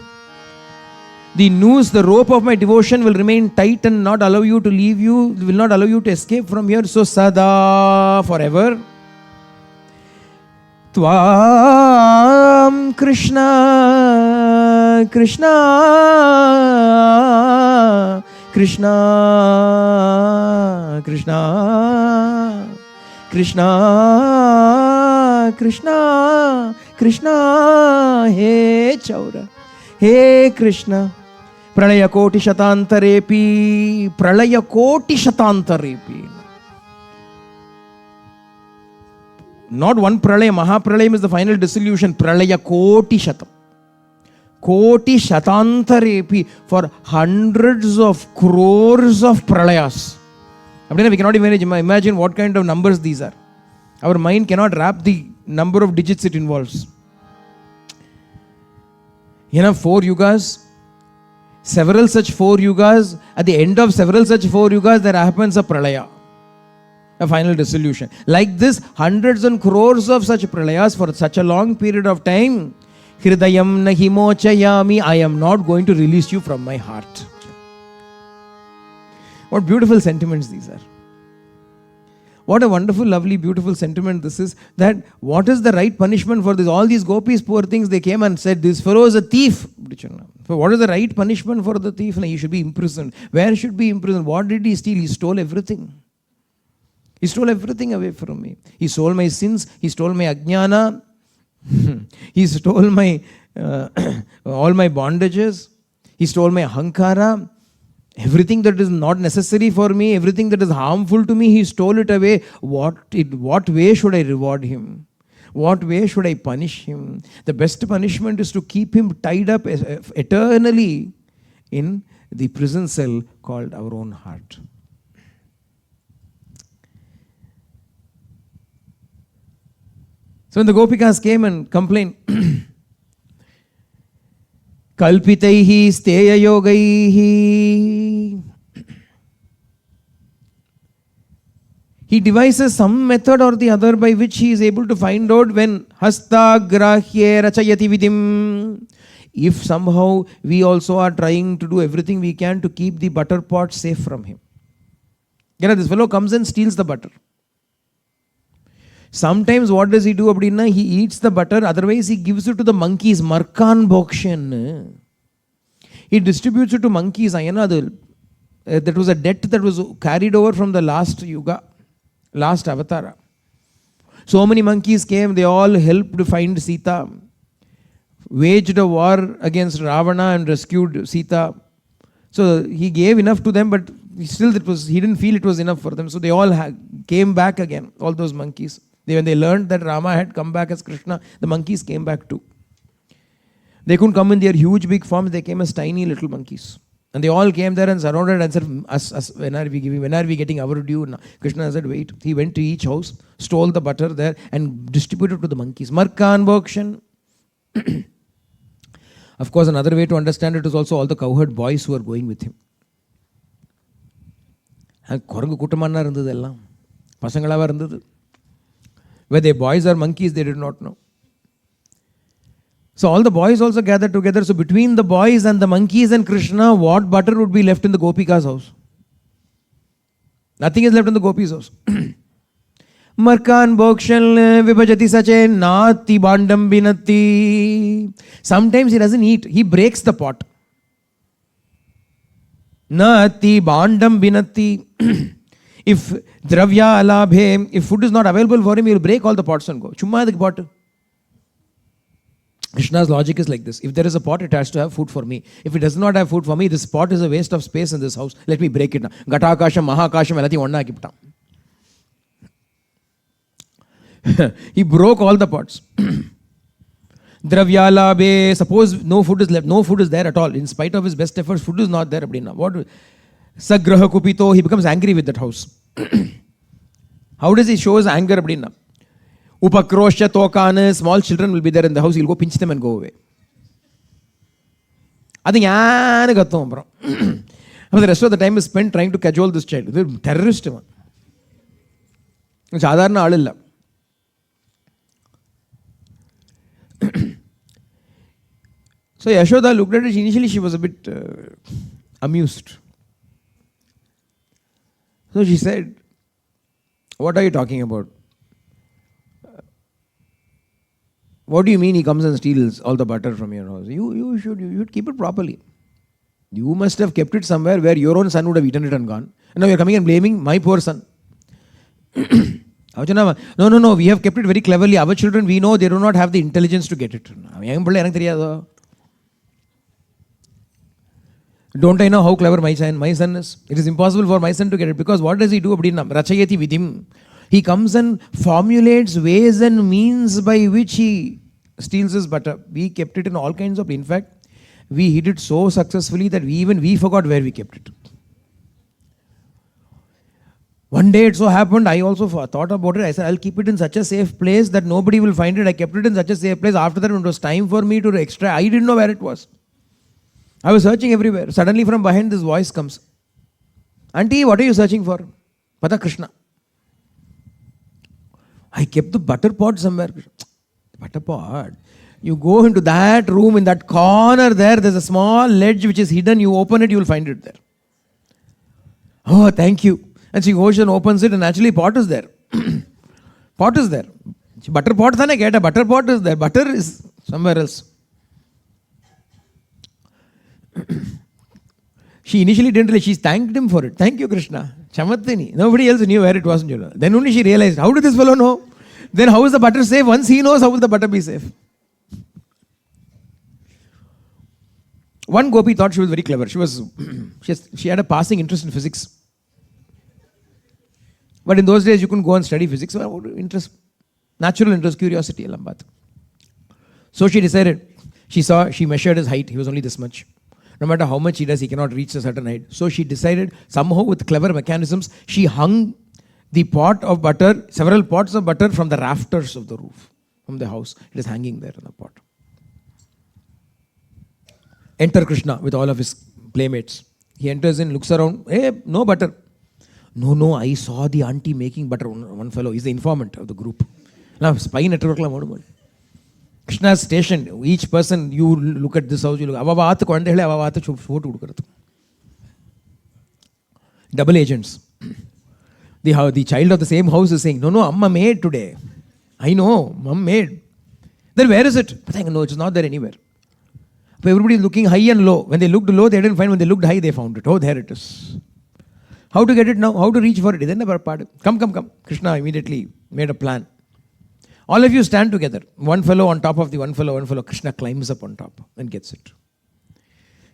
The noose, the rope of my devotion will remain tight and not allow you to leave you, will not allow you to escape from here. So sada, forever. Tvam Krishna, Krishna, Krishna, Krishna, Krishna, Krishna, Krishna, He Chaura, He Krishna. Pralaya koti shatantarepi, Pralaya koti shatantarepi. Not one pralaya, Mahapralayam is the final dissolution. Pralaya koti shatam. Koti shatantarepi, for hundreds of crores of pralayas. We cannot even imagine what kind of numbers these are. Our mind cannot wrap the number of digits it involves. 4 yugas, several such 4 yugas. At the end of several such 4 yugas, there happens a pralaya, a final dissolution. Like this, hundreds and crores of such pralayas for such a long period of time. Hridayam nahi mochayami, I am not going to release you from my heart. What beautiful sentiments these are. What a wonderful, lovely, beautiful sentiment this is, that what is the right punishment for this? All these gopis, poor things, they came and said, this fellow is a thief. So what is the right punishment for the thief? He should be imprisoned. Where should be imprisoned? What did he steal? He stole everything. He stole everything away from me. He stole my sins. He stole my ajnana. He stole my all my bondages. He stole my ahankara. Everything that is not necessary for me, everything that is harmful to me, he stole it away. What way should I reward him? What way should I punish him? The best punishment is to keep him tied up eternally in the prison cell called our own heart. So when the Gopikas came and complained, Kalpitaihi steya yogaihi, he devises some method or the other by which he is able to find out when hasta grahye rachayati vidim. If somehow we also are trying to do everything we can to keep the butter pot safe from him. This fellow comes and steals the butter. Sometimes what does he do? He eats the butter, otherwise he gives it to the monkeys. Markan Bokshen. He distributes it to monkeys. That was a debt that was carried over from the last yuga, last avatara. So many monkeys came, they all helped find Sita, waged a war against Ravana and rescued Sita. So he gave enough to them, but still he didn't feel it was enough for them. So they all came back again, all those monkeys. When they learned that Rama had come back as Krishna, the monkeys came back too. They couldn't come in their huge big forms, they came as tiny little monkeys. And they all came there and surrounded and said, when are we getting our due? Now, Krishna said, wait. He went to each house, stole the butter there and distributed to the monkeys. Markan Bokshan. Of course, another way to understand it is also all the cowherd boys who are going with him. Whether boys or monkeys, they did not know. So all the boys also gathered together. So between the boys and the monkeys and Krishna, what butter would be left in the Gopika's house? Nothing is left in the Gopi's house. Markan Bokshal Vibhajati Sache Nati Bandam Binati. Sometimes he doesn't eat, he breaks the pot. Nati Bandam Binati. If Dravya Alabhe, if food is not available for him, he will break all the pots and go. Chumma the pot. Krishna's logic is like this. If there is a pot, it has to have food for me. If it does not have food for me, this pot is a waste of space in this house. Let me break it now. Gatakasham, Mahakasham, ellathiyum onna akiptan. He broke all the pots. Dravyalabe, suppose no food is left, no food is there at all. In spite of his best efforts, food is not there. What? Sagraha kupito, he becomes angry with that house. How does he show his anger? Upakrosha tokana, small children will be there in the house, he'll go pinch them and go away. I think the rest of the time is spent trying to cajole this child. They're terrorist. Sadharana alilla. So Yashoda looked at it, initially she was a bit amused. So she said, what are you talking about? What do you mean he comes and steals all the butter from your house? You should keep it properly. You must have kept it somewhere where your own son would have eaten it and gone. And now you're coming and blaming my poor son. No, we have kept it very cleverly. Our children, we know they do not have the intelligence to get it. Don't I know how clever my son is? It is impossible for my son to get it, because what does he do? Rachayati vidhim. He comes and formulates ways and means by which he steals his butter. We kept it in all kinds of, in fact, we hid it so successfully that we forgot where we kept it. One day it so happened, I also thought about it. I said, I'll keep it in such a safe place that nobody will find it. I kept it in such a safe place. After that, when it was time for me to extract, I didn't know where it was. I was searching everywhere. Suddenly from behind this voice comes. Auntie, what are you searching for? Pada Krishna. I kept the butter pot somewhere. Butter pot? You go into that room, in that corner there's a small ledge which is hidden. You open it, you will find it there. Oh, thank you. And she goes and opens it, and actually pot is there. Pot is there. Butter pot thane keta, butter pot is there. Butter is somewhere else. She initially didn't realize. She thanked him for it. Thank you, Krishna. Chamattini. Nobody else knew where it was. Then only she realized, how did this fellow know? Then how is the butter safe? Once he knows, how will the butter be safe? One gopi thought she was very clever. She had a passing interest in physics. But in those days, you couldn't go and study physics. So natural interest, curiosity. So she decided. She measured his height. He was only this much. No matter how much he does, he cannot reach a certain height. So she decided, somehow with clever mechanisms, she hung the pot of butter, several pots of butter from the rafters of the roof, from the house. It is hanging there in the pot. Enter Krishna with all of his playmates. He enters in, looks around. Hey, no butter. No, I saw the auntie making butter. One fellow, he's the informant of the group. Now, spy network. Krishna is stationed. Each person, you look at this house, you look. Double agents. The child of the same house is saying, no, Amma made today. I know, Mom made. Then where is it? But no, it's not there anywhere. But everybody is looking high and low. When they looked low, they didn't find. When they looked high, they found it. Oh, there it is. How to get it now? How to reach for it? Then never part. Come. Krishna immediately made a plan. All of you stand together. One fellow on top of the one fellow. Krishna climbs up on top and gets it.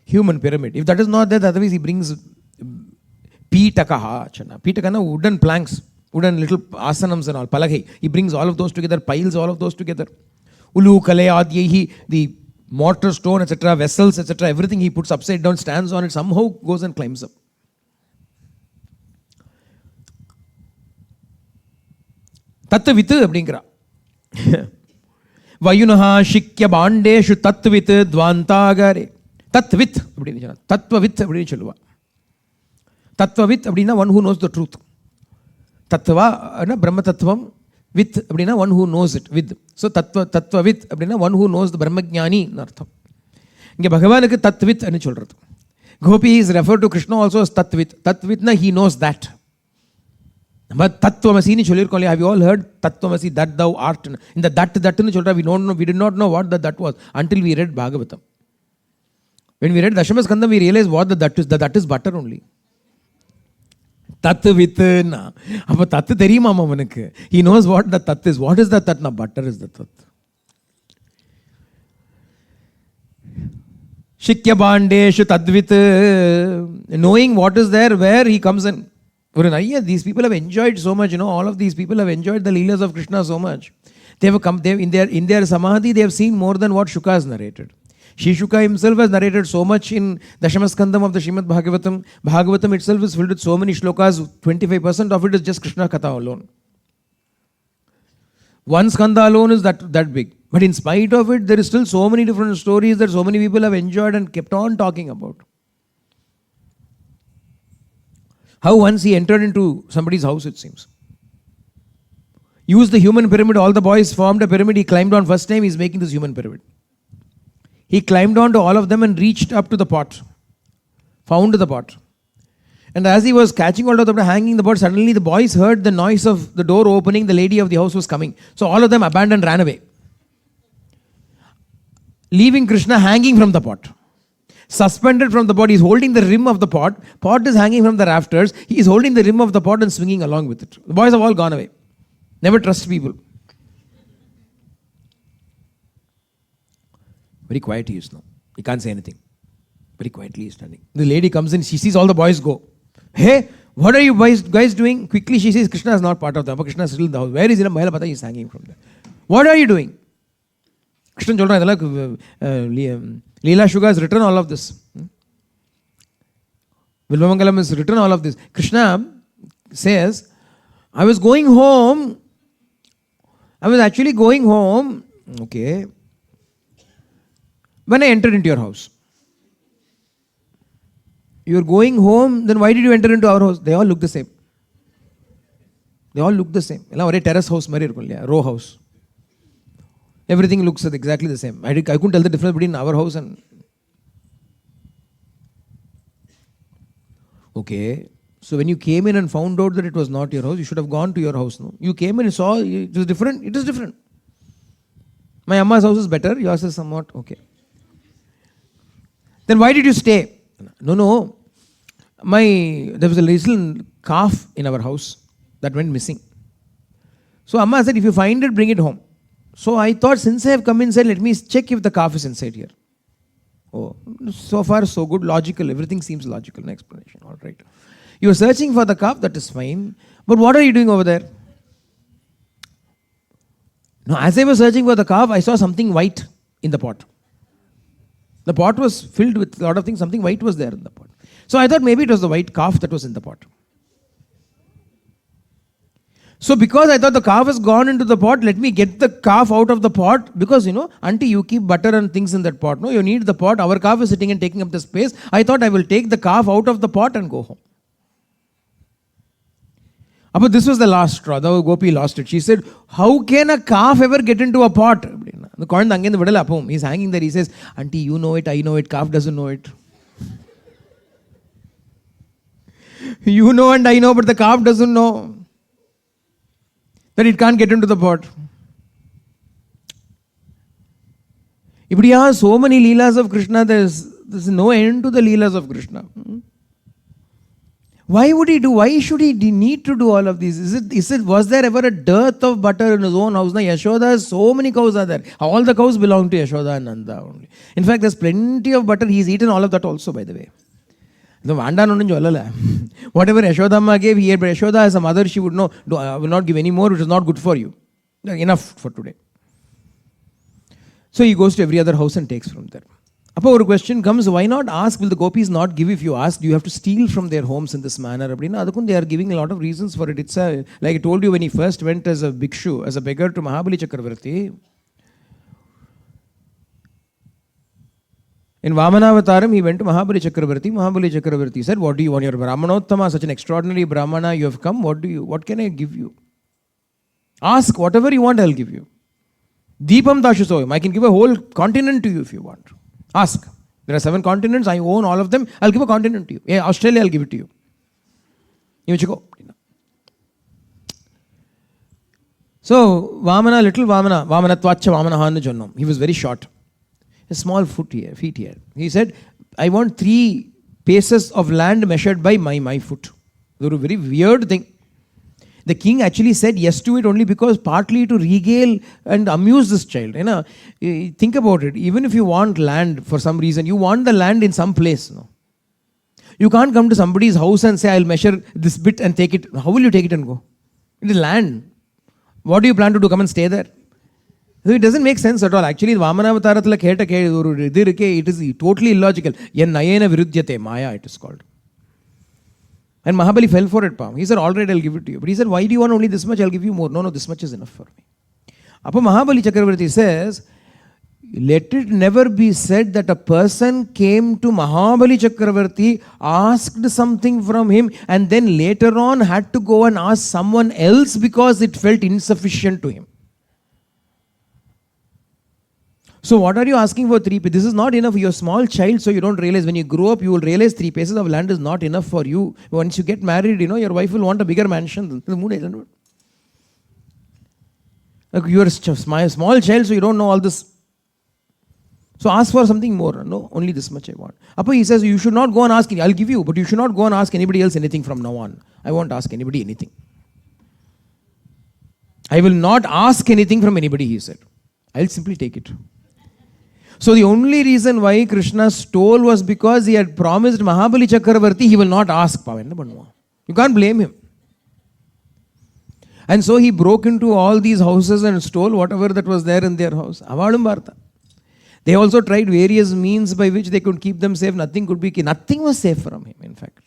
Human pyramid. If that is not there, otherwise he brings pitakaha. Pitaka, wooden planks, wooden little asanams and all. Palaghi. He brings all of those together, piles all of those together. Ulu, kale, adyehi, the mortar, stone, etc., vessels, etc., everything he puts upside down, stands on it, somehow goes and climbs up. Tattavit அப்படிங்கிறா. Vayunaha shikya bandeshu tatvit dvantagare. Tatvit அப்படின்னு சொல்லுவா. Tatvavit அப்படின்னு சொல்லுவா. Tatvavit அப்படின்னா one who knows the truth. Tattva Brahma Tattvam. With அப்படின்னா one who knows it. With. So Tatvavit அப்படின்னா one who knows the Brahmajnani அர்த்தம். இங்கே பகவானுக்கு Tatvit ன்னு சொல்றது. Gopi is referred to Krishna also as Tatvit. Tatvitna he knows that. But Tattvamasi ni sollirkom. Have you all heard Tattvamasi, that thou art? In the that nu solra, we did not know what the that was until we read Bhagavatam. When we read Dashama Skandam, we realized what the that is. The that is butter only. Tattvitna. Appo tat theriyuma avanukku. He knows what the tat is. What is the tat? Butter is the tat. Shikya Bandeshu Tadvit, knowing what is there, where he comes in. These people have enjoyed so much, all of these people have enjoyed the leelas of Krishna so much. They have come, in their samadhi, they have seen more than what Shuka has narrated. Sri Shuka himself has narrated so much in Dashamaskandam of the Srimad Bhagavatam. Bhagavatam itself is filled with so many shlokas, 25% of it is just Krishna Katha alone. One skanda alone is that big. But in spite of it, there is still so many different stories that so many people have enjoyed and kept on talking about. How once he entered into somebody's house, it seems. Used the human pyramid, all the boys formed a pyramid, he climbed on first time, he's making this human pyramid. He climbed on to all of them and reached up to the pot. Found the pot. And as he was catching hold of the pot, hanging the pot, suddenly the boys heard the noise of the door opening, the lady of the house was coming. So all of them abandoned, ran away. Leaving Krishna hanging from the pot. Suspended from the pot, he is holding the rim of the pot. Pot is hanging from the rafters. He is holding the rim of the pot and swinging along with it. The boys have all gone away. Never trust people. Very quiet he is now. He can't say anything. Very quietly he is standing. The lady comes in, she sees all the boys go. Hey, what are you guys doing? Quickly she says, Krishna is not part of them. Krishna is still in the house. Where is he? He is hanging from there. What are you doing? Krishna told her, Leela Shuga has written all of this. Vilvamangalam has written all of this. Krishna says, I was going home. I was actually going home. Okay. When I entered into your house. You are going home, then why did you enter into our house? They all look the same. They all look the same. Terrace house, row house. Everything looks exactly the same. I couldn't tell the difference between our house and... Okay. So when you came in and found out that it was not your house, you should have gone to your house. No? You came in and saw it was different. It is different. My Amma's house is better. Yours is somewhat okay. Then why did you stay? No. There was a little calf in our house that went missing. So Amma said, if you find it, bring it home. So I thought, since I have come inside, let me check if the calf is inside here. Oh, so far so good, logical. Everything seems logical. No explanation. All right. You are searching for the calf, that is fine. But what are you doing over there? Now, as I was searching for the calf, I saw something white in the pot. The pot was filled with a lot of things. Something white was there in the pot. So I thought maybe it was the white calf that was in the pot. So because I thought the calf has gone into the pot, let me get the calf out of the pot. Because, auntie, you keep butter and things in that pot. No, you need the pot. Our calf is sitting and taking up the space. I thought I will take the calf out of the pot and go home. But this was the last straw. The Gopi lost it. She said, how can a calf ever get into a pot? The coin in the middle of home. He's hanging there. He says, auntie, you know it, I know it. Calf doesn't know it. You know and I know, but the calf doesn't know that it can't get into the pot. If so many leelas of Krishna, there's no end to the leelas of Krishna. Why would he do? Why should he need to do all of this? Was there ever a dearth of butter in his own house? Now, Yashoda, so many cows are there. All the cows belong to Yashoda and Nanda only. In fact, there's plenty of butter. He's eaten all of that also, by the way. Whatever Yashodamma gave, he had, but Yashoda as a mother, she would know, I will not give any more, which is not good for you. Enough for today. So he goes to every other house and takes from there. Appa, a question comes, why not ask, will the gopis not give if you ask? Do you have to steal from their homes in this manner? They are giving a lot of reasons for it. It's like I told you when he first went as a bhikshu, as a beggar to Mahabali Chakravarti. In Vamanavataram, he went to Mahabali Chakravarti. Mahabali Chakravarti said, what do you want? You're Brahmanottama, such an extraordinary Brahmana, you have come. What can I give you? Ask whatever you want, I'll give you. Deepam Dashusoyam, I can give a whole continent to you if you want. Ask. There are 7 continents, I own all of them. I'll give a continent to you. Yeah, Australia, I'll give it to you. You go. So, little Vamana, Vamanatvacha Vamanahan Jannam. He was very short. A small feet here. He said, I want 3 paces of land measured by my foot. They were a very weird thing. The king actually said yes to it only because partly to regale and amuse this child. You know, think about it. Even if you want land for some reason, you want the land in some place. No? You can't come to somebody's house and say, I'll measure this bit and take it. How will you take it and go? It is land. What do you plan to do? Come and stay there? So it doesn't make sense at all. Actually, Vamanavatarathala it is totally illogical. Yen nayena viruddhyate, Maya it is called. And Mahabali fell for it, Pam. He said, all right, I'll give it to you. But he said, why do you want only this much? I'll give you more. No, this much is enough for me. Appa Mahabali Chakravarti says, let it never be said that a person came to Mahabali Chakravarti, asked something from him, and then later on had to go and ask someone else because it felt insufficient to him. So what are you asking for 3 paces? This is not enough. You're a small child, so you don't realize. When you grow up, you will realize 3 paces of land is not enough for you. Once you get married, your wife will want a bigger mansion. You're a small child, so you don't know all this. So ask for something more. No, only this much I want. Appa he says, you should not go and ask. I'll give you, but you should not go and ask anybody else anything from now on. I won't ask anybody anything. I will not ask anything from anybody, he said. I'll simply take it. So the only reason why Krishna stole was because he had promised Mahabali Chakravarti he will not ask. You can't blame him. And so he broke into all these houses and stole whatever that was there in their house. They also tried various means by which they could keep them safe. Nothing was safe from him, in fact.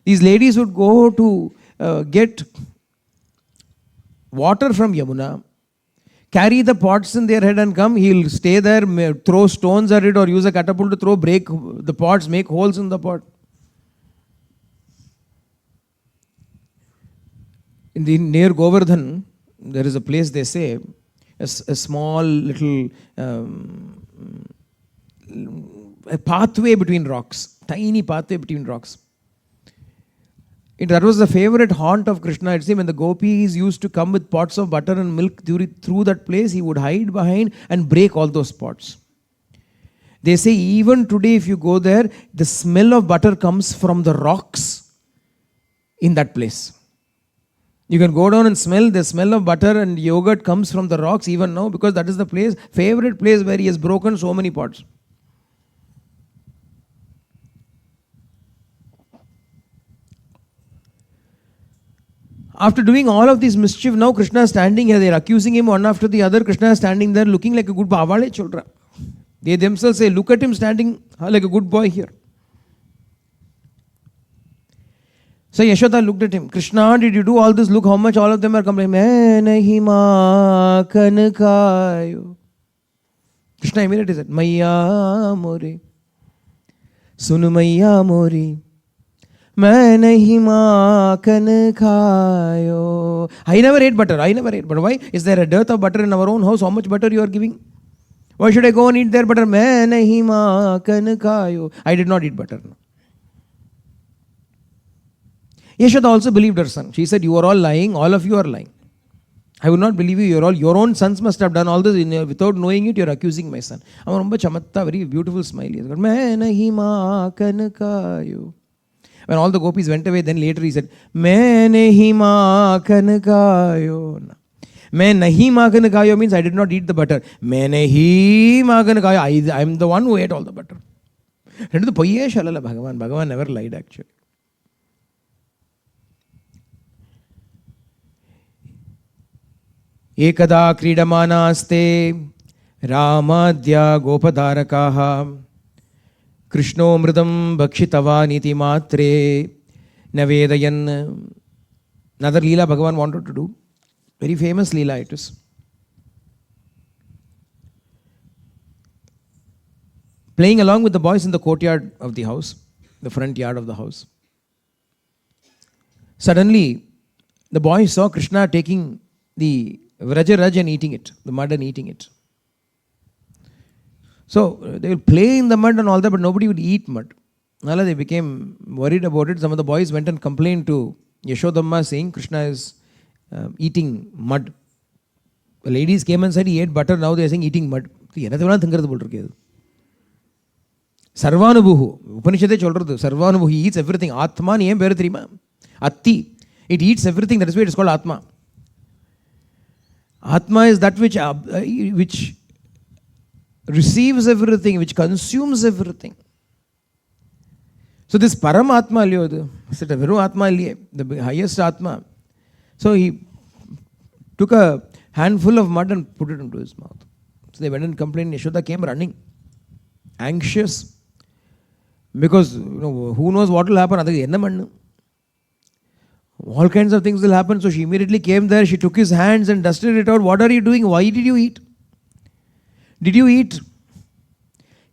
These ladies would go to get water from Yamuna, carry the pots in their head and come. He'll stay there, throw stones at it or use a catapult to break the pots, make holes in the pot. Near Govardhan, there is a place, they say, a small little a pathway between rocks, tiny pathway between rocks. That was the favorite haunt of Krishna. It seemed when the gopis used to come with pots of butter and milk through that place, he would hide behind and break all those pots. They say even today if you go there, the smell of butter comes from the rocks in that place. You can go down and smell the smell of butter and yogurt comes from the rocks even now because that is the favorite place where he has broken so many pots. After doing all of this mischief, now Krishna is standing here. They are accusing him one after the other. Krishna is standing there looking like a good boy. They themselves say, look at him standing like a good boy here. So Yashoda looked at him. Krishna, did you do all this? Look how much all of them are complaining. Krishna immediately said, Maya Mori. Sunu Maya Mori. I never ate butter. But why? Is there a dearth of butter in our own house? How much butter you are giving? Why should I go and eat their butter? I did not eat butter. No. Yashoda also believed her son. She said, you are all lying. All of you are lying. I will not believe you. Your own sons must have done all this. Without knowing it, you are accusing my son. Very beautiful smile. When all the gopis went away, then later he said, Main nahi makhan khayo. Main nahi makhan khayo means I did not eat the butter. Main nahi makhan khayo. I am the one who ate all the butter. Bhagavan never lied actually. Ekada kridamanaste ramadya gopadarakaha Krishno mridam bhakshitava niti matre navedayan. Another leela Bhagavan wanted to do. Very famous leela it is. Playing along with the boys in the courtyard of the house, the front yard of the house. Suddenly, the boys saw Krishna taking the Vrajaraj and eating it, the mud and eating it. So they will play in the mud and all that, but nobody would eat mud. They became worried about it. Some of the boys went and complained to Yashodamma saying Krishna is eating mud. The ladies came and said he ate butter, now they are saying eating mud. Sarvanubuhu. Upanishade cholradhu. Sarvanubuhu, he eats everything. Atman yen peru theriyuma? Atti. It eats everything. That is why it is called Atma. Atma is that which receives everything, which consumes everything. So this Paramatma liyodu, veru Atma liye, the highest Atma. So he took a handful of mud and put it into his mouth. So they went and complained. Yashoda came running, anxious, because who knows what will happen. All kinds of things will happen. So she immediately came there. She took his hands and dusted it out. What are you doing? Why did you eat? Did you eat?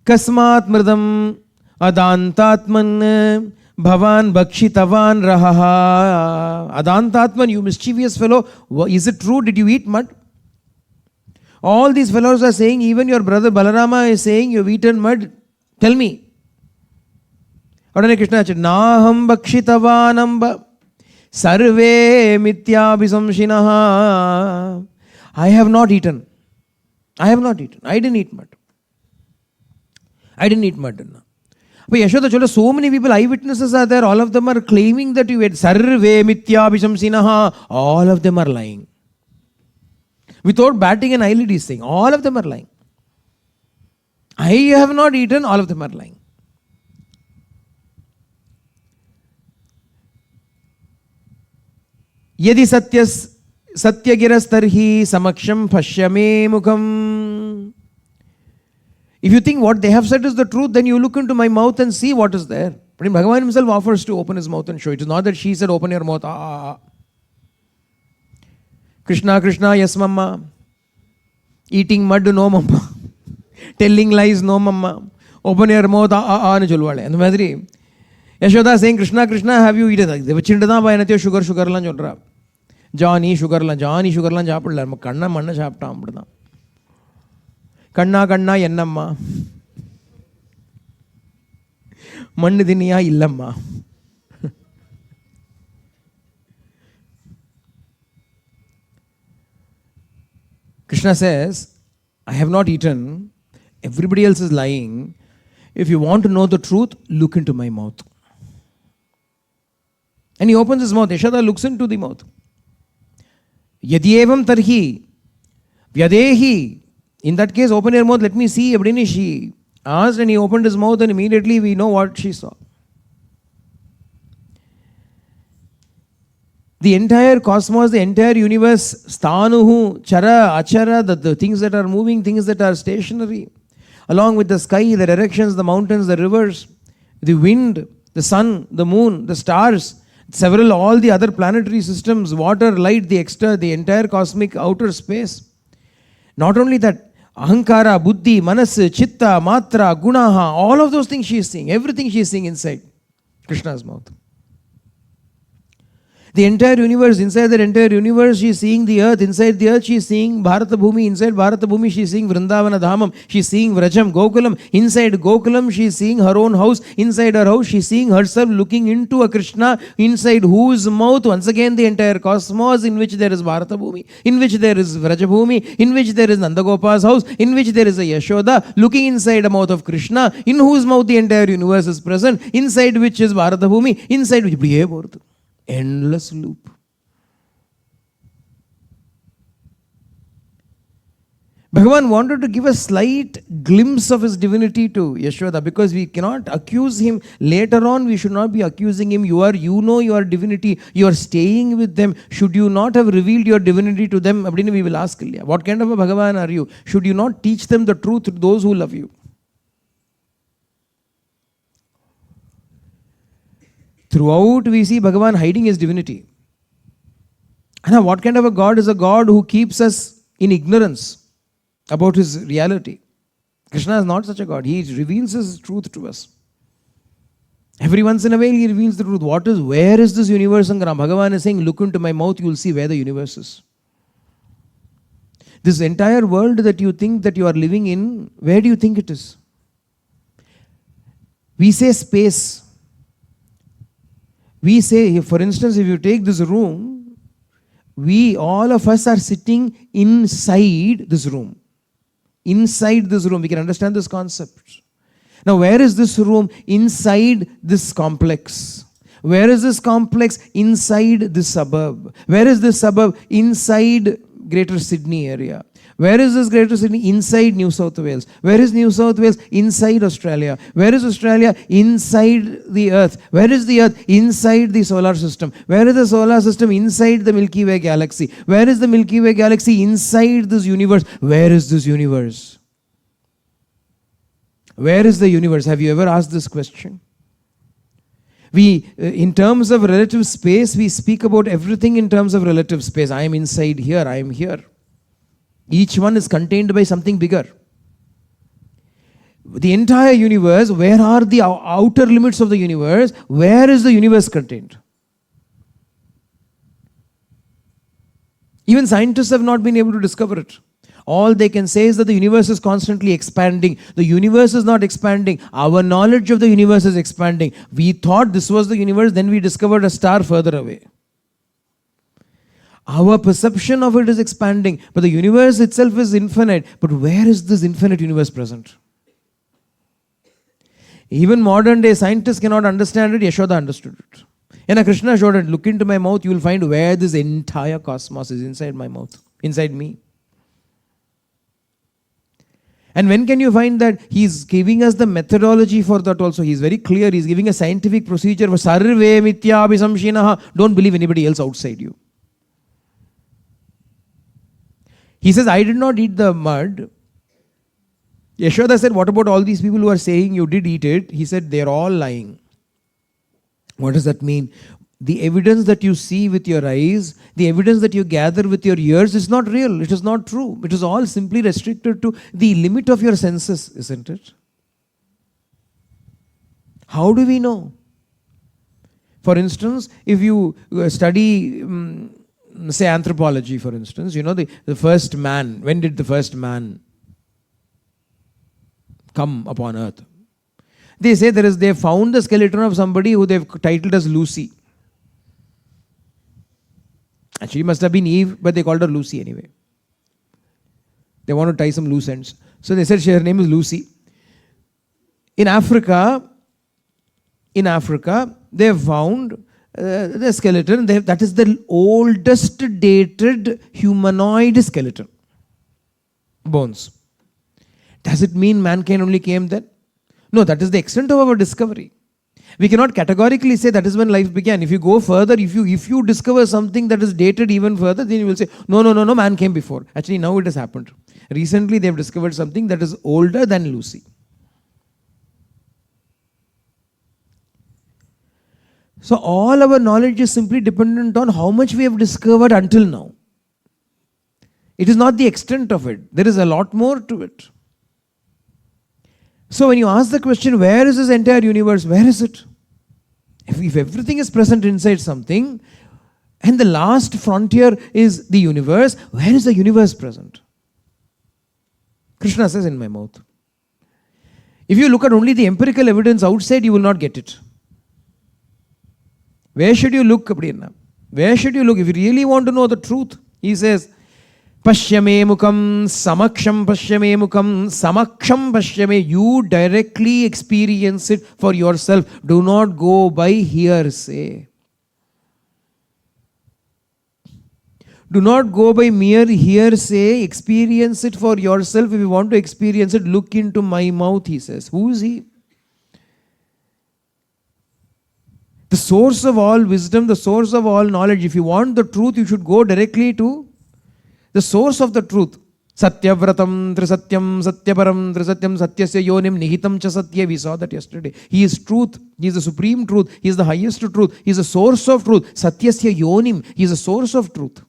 Kasmat mridam adantatman bhavan bhakshitavan rahaha. Adantatman, you mischievous fellow. Is it true? Did you eat mud? All these fellows are saying, even your brother Balarama is saying, you've eaten mud. Tell me. Adane Krishna said, Naham bhakshitavanamba sarve mityabhisamshinaha. I have not eaten. I didn't eat mud. But Yashoda told us, so many people, eyewitnesses are there. All of them are claiming that you ate. Sarve mityabhisamshinaha. All of them are lying. Without batting an eyelid, he's saying, all of them are lying. I have not eaten. All of them are lying. Yadi satyagiras tarhi samaksham pashyame mukham. If you think what they have said is the truth, then you look into my mouth and see what is there. But Bhagavan himself offers to open his mouth and show it. It is not that she said, open your mouth. Krishna, Krishna, yes mamma. Eating mud, no mamma. Telling lies, no mamma. Open your mouth, nu solvale. And the Madri, Yashoda saying, Krishna, Krishna, have you eaten? They were chindana by anatyo sugar lan chodra. Johnny sugar lan chapilla. Kanna manna chapta ambrada. Kanna ennamma. Mannu diniya illamma. Krishna says, I have not eaten. Everybody else is lying. If you want to know the truth, look into my mouth. And he opens his mouth. Yashoda looks into the mouth. Yadyevam tarhi vyadehi. In that case, open your mouth, let me see. She asked and he opened his mouth and immediately we know what she saw. The entire cosmos, the entire universe, sthanuhu, chara, achara, the things that are moving, things that are stationary, along with the sky, the directions, the mountains, the rivers, the wind, the sun, the moon, the stars, all the other planetary systems, water, light, the entire cosmic outer space. Not only that, ahankara, buddhi, manas, chitta, matra, gunaha, all of those things she is seeing, everything she is seeing inside Krishna's mouth. The entire universe, inside that entire universe, she is seeing the earth. Inside the earth, she is seeing Bharata Bhumi. Inside Bharata Bhumi, she is seeing Vrindavana Dhamam. She is seeing Vrajam, Gokulam. Inside Gokulam, she is seeing her own house. Inside her house, she is seeing herself looking into a Krishna, inside whose mouth, once again, the entire cosmos, in which there is Bharata Bhumi, in which there is Vraja Bhumi, in which there is Nandagopa's house, in which there is a Yashoda, looking inside a mouth of Krishna, in whose mouth the entire universe is present, inside which is Bharata Bhumi, inside which endless loop. Bhagavan wanted to give a slight glimpse of his divinity to Yashoda, because we cannot accuse him. Later on, we should not be accusing him. You know your divinity. You are staying with them. Should you not have revealed your divinity to them? We will ask, what kind of a Bhagavan are you? Should you not teach them the truth to those who love you? Throughout we see Bhagavan hiding his divinity. And what kind of a God is a God who keeps us in ignorance about his reality? Krishna is not such a God. He reveals his truth to us. Every once in a while he reveals the truth. Where is this universe? And Bhagavan is saying, look into my mouth, you will see where the universe is. This entire world that you think that you are living in, where do you think it is? We say space. We say, for instance, if you take this room, all of us are sitting inside this room. Inside this room. We can understand this concept. Now, where is this room? Inside this complex. Where is this complex? Inside this suburb. Where is this suburb? Inside Greater Sydney area. Where is this Greater Sydney? Inside New South Wales. Where is New South Wales? Inside Australia. Where is Australia? Inside the Earth. Where is the Earth? Inside the solar system. Where is the solar system? Inside the Milky Way galaxy. Where is the Milky Way galaxy? Inside this universe. Where is this universe? Where is the universe? Have you ever asked this question? In terms of relative space, we speak about everything in terms of relative space. I am inside here, I am here. Each one is contained by something bigger. The entire universe, where are the outer limits of the universe? Where is the universe contained? Even scientists have not been able to discover it. All they can say is that the universe is constantly expanding. The universe is not expanding. Our knowledge of the universe is expanding. We thought this was the universe, then we discovered a star further away. Our perception of it is expanding, but the universe itself is infinite. But where is this infinite universe present? Even modern day scientists cannot understand it. Yashoda understood it. And Krishna showed it. Look into my mouth, you will find where this entire cosmos is inside my mouth, inside me. And when can you find that? He's giving us the methodology for that also. He's very clear. He's giving a scientific procedure for sarve mithya abhisamshinaha. Don't believe anybody else outside you. He says, I did not eat the mud. Yashoda said, what about all these people who are saying you did eat it? He said, they're all lying. What does that mean? The evidence that you see with your eyes, the evidence that you gather with your ears is not real. It is not true. It is all simply restricted to the limit of your senses, isn't it? How do we know? For instance, if you study, say anthropology, for instance, you know, the first man, when did the first man come upon earth? They say they found the skeleton of somebody who they've titled as Lucy. Actually, must have been Eve, but they called her Lucy anyway. They want to tie some loose ends. So they said her name is Lucy. In Africa, they have found the skeleton. That is the oldest dated humanoid skeleton. Bones. Does it mean mankind only came then? No, that is the extent of our discovery. We cannot categorically say that is when life began. If you go further, if you discover something that is dated even further, then you will say, no, man came before. Actually, now it has happened. Recently, they have discovered something that is older than Lucy. So, all our knowledge is simply dependent on how much we have discovered until now. It is not the extent of it. There is a lot more to it. So when you ask the question, where is this entire universe? Where is it? If everything is present inside something, and the last frontier is the universe, where is the universe present? Krishna says, in my mouth. If you look at only the empirical evidence outside, you will not get it. Where should you look? Where should you look? If you really want to know the truth, he says, Pashyame mukam, samaksham pashyame mukam, samaksham pashyame. You directly experience it for yourself. Do not go by hearsay. Do not go by mere hearsay. Experience it for yourself. If you want to experience it, look into my mouth, he says. Who is he? The source of all wisdom, the source of all knowledge. If you want the truth, you should go directly to the source of the truth. Satyavratam trisatyam satyaparam trisatyam satyasya yonim nihitam cha satya. We saw that yesterday. He is truth. He is the supreme truth. He is the highest truth. He is the source of truth. Satyasya yonim. He is the source of truth.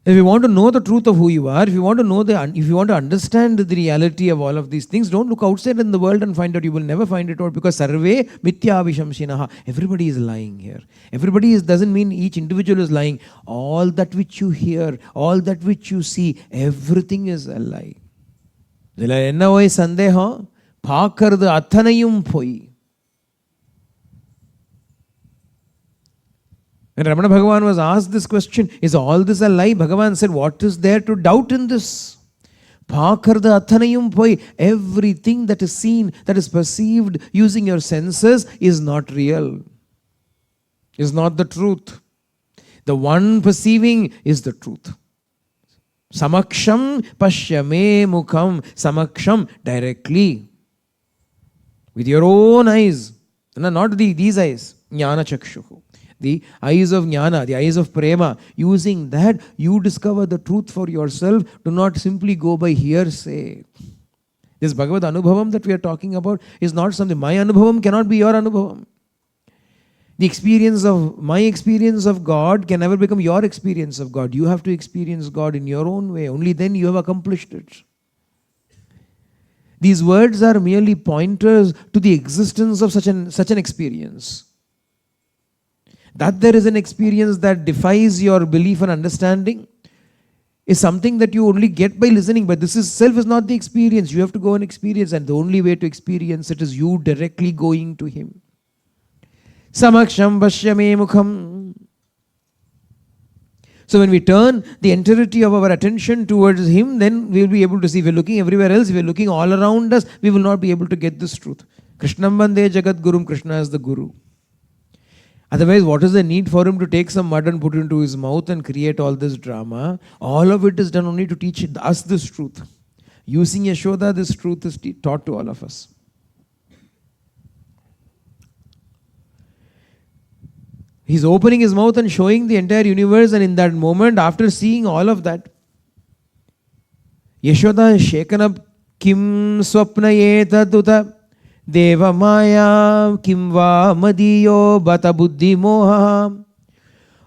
If you want to know the truth of who you are, if you want to understand the reality of all of these things, don't look outside in the world and find out. You will never find it out, because sarve mithya vishamshinaha. Everybody is lying here. Everybody doesn't mean each individual is lying. All that which you hear, all that which you see, everything is a lie. Dila enna hoy sandeha paakardu athanayum poi. When Ramana Bhagavan was asked this question, is all this a lie? Bhagavan said, what is there to doubt in this? பார்க்கறது அத்தனையும் போய், everything that is seen, that is perceived using your senses is not real, is not the truth. The one perceiving is the truth. Samaksham pashyame mukham. Samaksham, directly, with your own eyes. No, not these eyes. Jnana chakshuhu. The eyes of jnana, the eyes of prema. Using that, you discover the truth for yourself. Do not simply go by hearsay. This Bhagavad Anubhavam that we are talking about is not something. My Anubhavam cannot be your Anubhavam. The experience of my experience of God can never become your experience of God. You have to experience God in your own way. Only then you have accomplished it. These words are merely pointers to the existence of such an experience. That there is an experience that defies your belief and understanding is something that you only get by listening. But this itself is not the experience. You have to go and experience, and the only way to experience it is you directly going to Him. Samaksham pashyame mukham. So when we turn the entirety of our attention towards Him, then we will be able to see. If we are looking everywhere else, if we are looking all around us, we will not be able to get this truth. Krishnam Vande Jagat Gurum. Krishna is the Guru. Otherwise, what is the need for him to take some mud and put it into his mouth and create all this drama? All of it is done only to teach us this truth. Using Yashoda, this truth is taught to all of us. He's opening his mouth and showing the entire universe, and in that moment, after seeing all of that, Yashoda is shaken up. Kim swapnayeta tuta deva maya kim va madiyo bata buddhi moha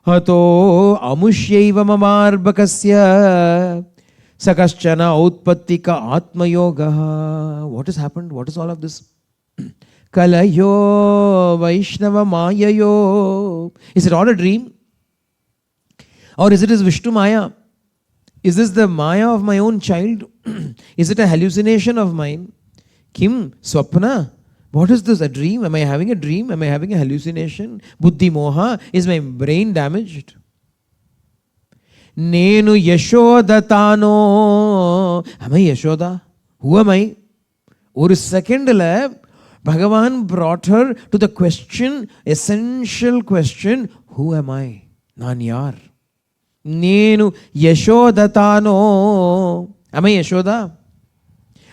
hato amushyaiva mamarbakasya sakaschana outpattika atma yoga. What has happened? What is all of this? Kalayo Vaishnava Mayayo. Is it all a dream? Or is it his Vishnu Maya? Is this the Maya of my own child? Is it a hallucination of mine? Kim Swapna? What is this? A dream? Am I having a dream? Am I having a hallucination? Buddhi Moha? Is my brain damaged? Nenu Yashoda Tano. Am I Yashoda? Who am I? One second Bhagavan brought her to the question, essential question, who am I? Nan yar. Nenu Yashodatano. Am I Yashoda?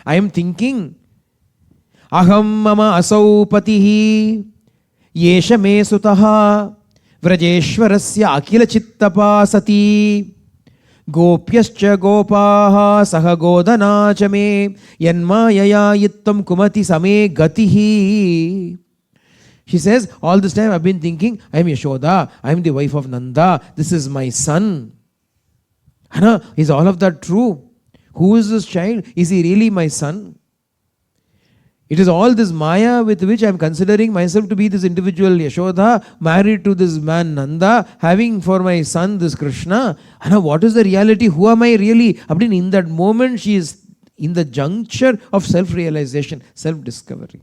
I am thinking. Aham mama asau patihi yesha me sutaha vrajeshwarasya akila chittapa sati Gopyascha gopaha saha godana chame yanmayaya yittam kumati same gatihi. She says, all this time I've been thinking, I am Yashoda, I am the wife of Nanda, this is my son. Anna, is all of that true? Who is this child? Is he really my son? It is all this Maya with which I am considering myself to be this individual Yashoda, married to this man Nanda, having for my son this Krishna. Anna, what is the reality? Who am I really? In that moment, she is in the juncture of self-realization, self-discovery.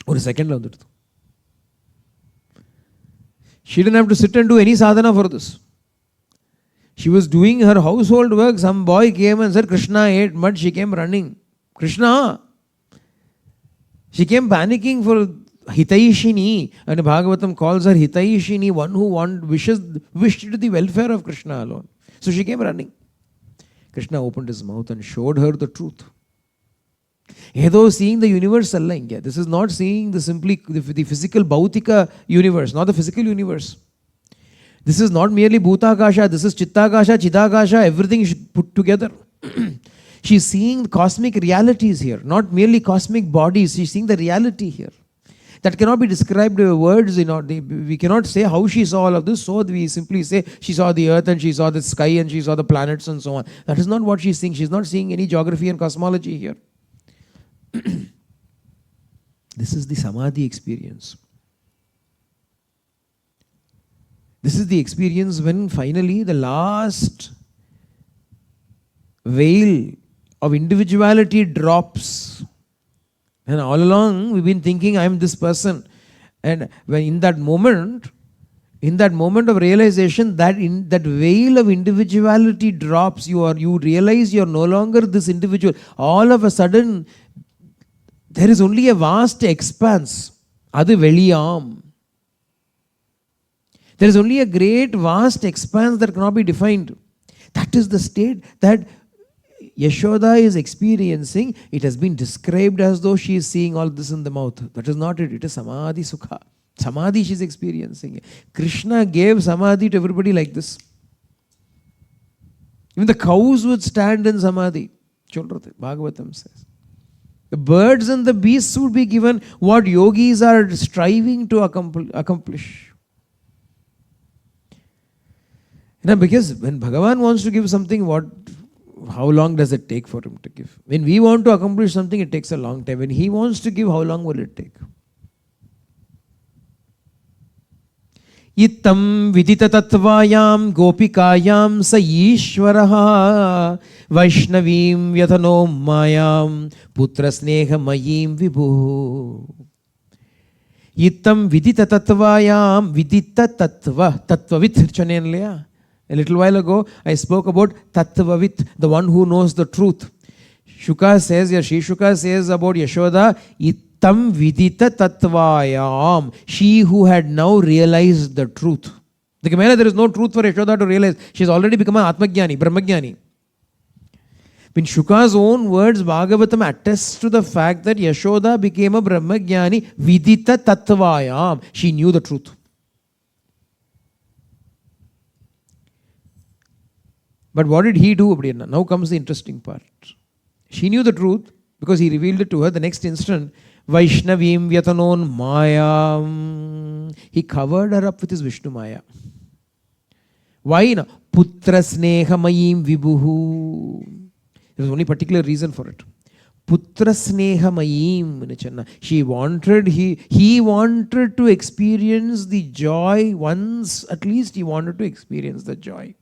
One second. She didn't have to sit and do any sadhana for this. She was doing her household work. Some boy came and said, Krishna ate mud. She came running. Krishna! She came panicking for Hitaishini, and Bhagavatam calls her Hitaishini, one who wished the welfare of Krishna alone. So she came running. Krishna opened his mouth and showed her the truth. Edo seeing the universe alla inge. This is not seeing the physical Bhautika universe, not the physical universe. This is not merely Bhutakasha, this is Chittakasha, Chidakasha, everything put together. She's seeing cosmic realities here, not merely cosmic bodies. She's seeing the reality here. That cannot be described with words. We cannot say how she saw all of this. So we simply say she saw the earth and she saw the sky and she saw the planets and so on. That is not what she's seeing. She's not seeing any geography and cosmology here. This is the Samadhi experience. This is the experience when finally the last veil of individuality drops. And all along we've been thinking I am this person. And when in that moment, In that moment of realization, that veil of individuality drops. You realize you're no longer this individual. All of a sudden, there is only a vast expanse. Adu veliyam. There is only a great vast expanse that cannot be defined. That is the state that Yashoda is experiencing. It has been described as though she is seeing all this in the mouth. That is not it. It is samadhi sukha. Samadhi she is experiencing. Krishna gave samadhi to everybody like this. Even the cows would stand in samadhi. Bhagavatam says. The birds and the beasts would be given what yogis are striving to accomplish. Because when Bhagavan wants to give something, how long does it take for him to give? When we want to accomplish something, it takes a long time. When he wants to give, how long will it take? Ittam vidita tattvayam gopikayam sa ishvaraha vaishnavim vyatano mayam putra sneha mayim vibhu. Ittam vidita tattvayam vidita tattva tattvavit chanenlaya. A little while ago, I spoke about tattvavit, the one who knows the truth. Shuka says, Sri Shuka says about Yashoda, Ittam vidita tattvayam. She who had now realized the truth. There is no truth for Yashoda to realize. She has already become an Atmagyani, Brahmagyani. In Shuka's own words, Bhagavatam attests to the fact that Yashoda became a Brahmagyani, vidita tattvayam. She knew the truth. But what did he do? Now comes the interesting part. She knew the truth because he revealed it to her. The next instant, Vaishnavim Vyatanon Mayam. He covered her up with his Vishnu Maya. Why? Putra Sneha Mayim Vibhuhu. There was only particular reason for it. Putra Sneha Mayim. He wanted to experience the joy once, at least he wanted to experience the joy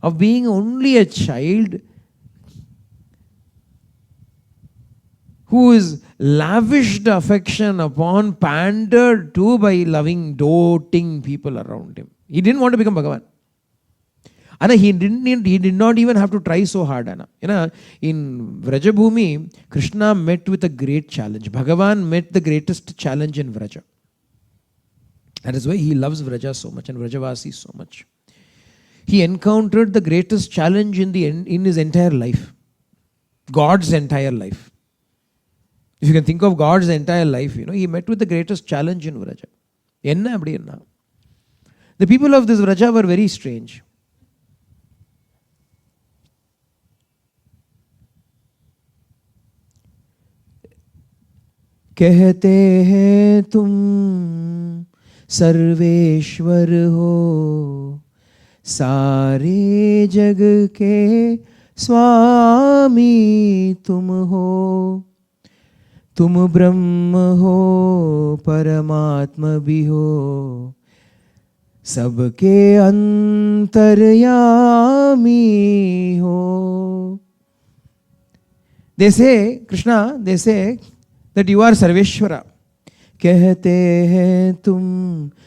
of being only a child who is lavished affection upon, pandered to by loving, doting people around him. He didn't want to become Bhagavan. He did not even have to try so hard. In Vrajabhumi, Krishna met with a great challenge. Bhagavan met the greatest challenge in Vraja. That is why he loves Vraja so much and Vrajavasi so much. He encountered the greatest challenge in his entire life. God's entire life. If you can think of God's entire life, he met with the greatest challenge in Vraja. The people of this Vraja were very strange. कहते हैं तुम सर्वेश्वर हो सारे जग के स्वामी तुम हो तुम ब्रह्म हो परमात्मा भी हो सबके अंतर्यामी हो. They say, Krishna, they say that you are Sarveshwara. कहते हैं तुम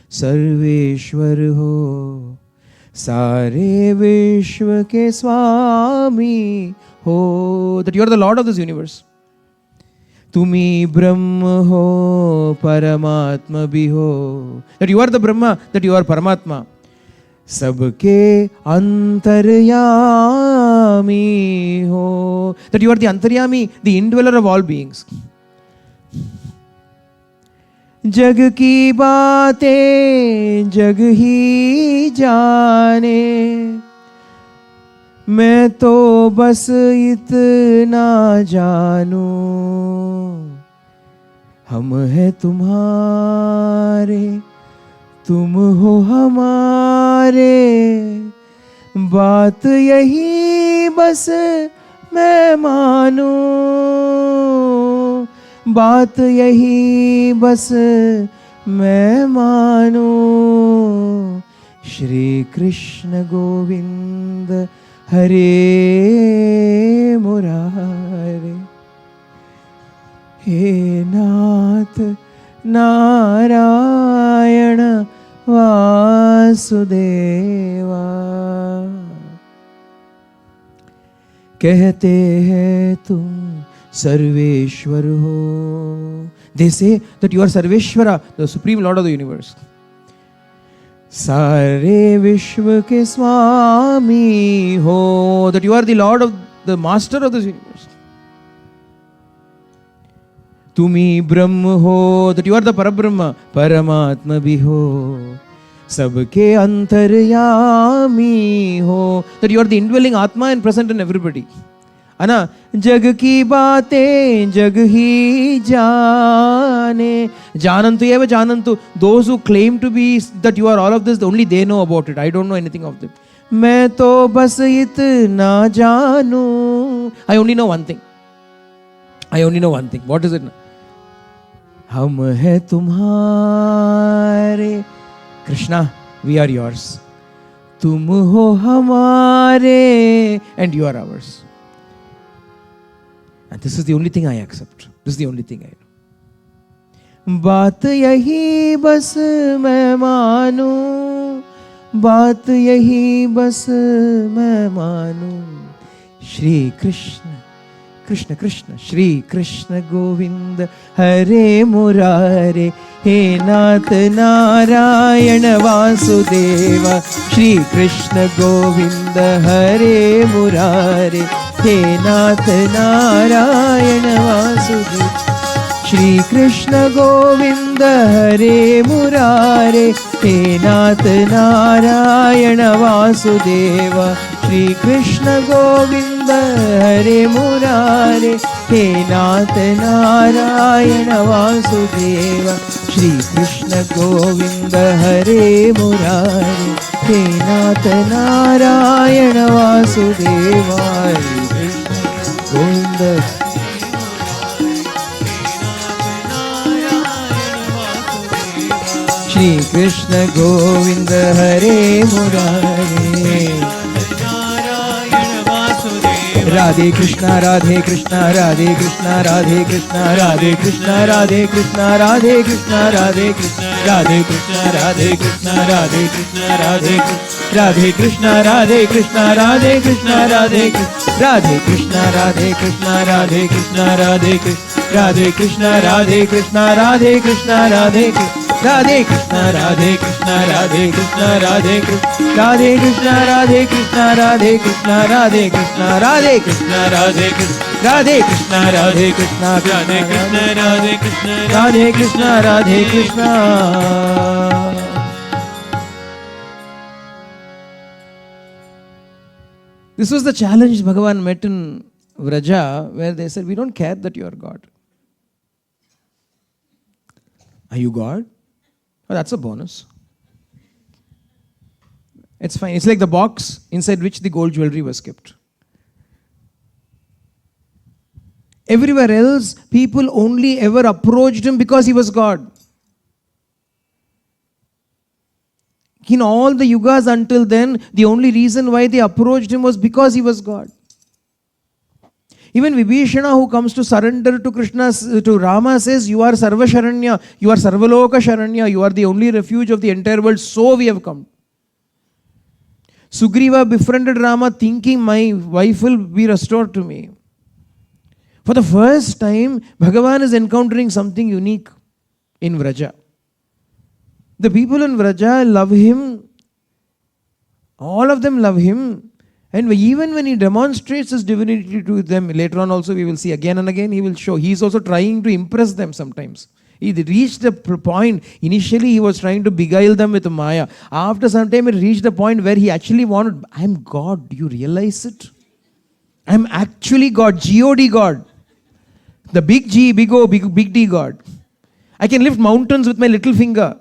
सर्वेश्वर हो सारे विश्व के स्वामी हो. That you are the Lord of this universe. तुम ही ब्रह्म हो परमात्मा भी हो. That you are the Brahma, that you are Paramatma. सबके अंतर्यामी हो. That you are the Antaryami, the indweller of all beings. जग की बातें जग ही जाने मैं तो बस इतना जानूं हम हैं तुम्हारे तुम हो हमारे बात यही बस मैं मानूं बात यही बस मैं मानूं. श्री कृष्ण गोविंद हरे मुरारे हे नाथ नारायण वासुदेव वासुदेवा कहते हैं तुम सर्वेश्वर हो. They say that you are Sarveshwara, the Supreme Lord of the universe. सारे विश्व के स्वामी हो, that you are the Lord of the Master of this universe. तुम ही ब्रह्म हो, that you are the Parabrahma, परमात्मा भी हो, सबके अंतर्यामी हो, that you are the indwelling Atma and present in everybody. है ना? जग की बातें जग ही जाने, जानन्तु एव जानन्तु. Those who claim to be that you are all of this, only they know about it. I don't know anything of them. मैं तो बस इतना जानूं. I only know one thing. I only know one thing. What is it? हम हैं तुम्हारे. Krishna, we are yours. तुम हो हमारे and you are ours. And this is the only thing I accept. This is the only thing I know. बात यही बस मैं मानूं, बात यही बस मैं मानूं. श्री कृष्ण कृष्ण कृष्ण श्री कृष्ण गोविंद हरे मुरारे, हे नाथ नारायण वासुदेव. श्री कृष्ण गोविंद हरे मुरारे, हे नाथ नारायण वासुदेव. श्री कृष्ण गोविंद हरे मुरारे, हे नाथ नारायण वासुदेव. श्री कृष्ण गोविंद हरे मुरारे, हे नाथ नारायण वासुदेव. श्री कृष्ण गोविंद हरे मुरारे, हे नाथ नारायण वासुदेव. गोविंद श्री कृष्ण गोविंद हरे मुरारे. Radhe Krishna Radhe Krishna Radhe Krishna Radhe Krishna Radhe Krishna Radhe Krishna Radhe Krishna Radhe Krishna Radhe Krishna Radhe Krishna Radhe Krishna Radhe Radhe Krishna Radhe Krishna Radhe Krishna Radhe Radhe Krishna Radhe Krishna Radhe Krishna Radhe Radhe Krishna Radhe Krishna Radhe Krishna Radhe Radhe Krishna Radhe Krishna Radhe Krishna Radhe Radhe Krishna Radhe Krishna Radhe Krishna Radhe Krishna Radhe Krishna Radhe Radhe Krishna Radhe Krishna Radhe Krishna Radhe Krishna Radhe Krishna Radhe Krishna. This was the challenge Bhagavan met in Vraja, where they said, we don't care that you are God. Are you God? Oh, that's a bonus. It's fine. It's like the box inside which the gold jewelry was kept. Everywhere else, people only ever approached him because he was God. In all the yugas until then, the only reason why they approached him was because he was God. Even Vibhishana, who comes to surrender to Krishna, to Rama, says, you are Sarva Sharanya, you are Sarvaloka Sharanya, you are the only refuge of the entire world, so we have come. Sugriva befriended Rama thinking, my wife will be restored to me. For the first time, Bhagavan is encountering something unique in Vraja. The people in Vraja love him. All of them love him. And even when he demonstrates his divinity to them, later on also we will see again and again, he will show. He is also trying to impress them sometimes. He reached the point, initially he was trying to beguile them with Maya. After some time it reached the point where he actually wanted, I am God, do you realize it? I am actually God, G-O-D God. The big G, big O, big D God. I can lift mountains with my little finger.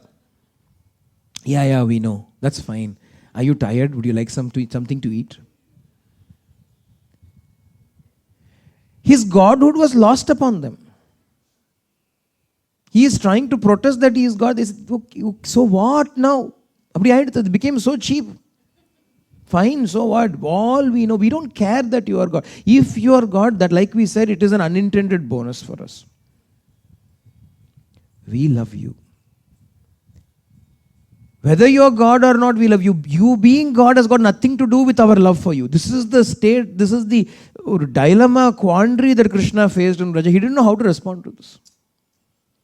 Yeah, we know. That's fine. Are you tired? Would you like something to eat? His godhood was lost upon them. He is trying to protest that he is God. They said, so what now? It became so cheap. Fine, so what? All we know, we don't care that you are God. If you are God, that like we said, it is an unintended bonus for us. We love you. Whether you're God or not, we love you. You being God has got nothing to do with our love for you. This is the state, this is the dilemma, quandary that Krishna faced in Braja. He didn't know how to respond to this.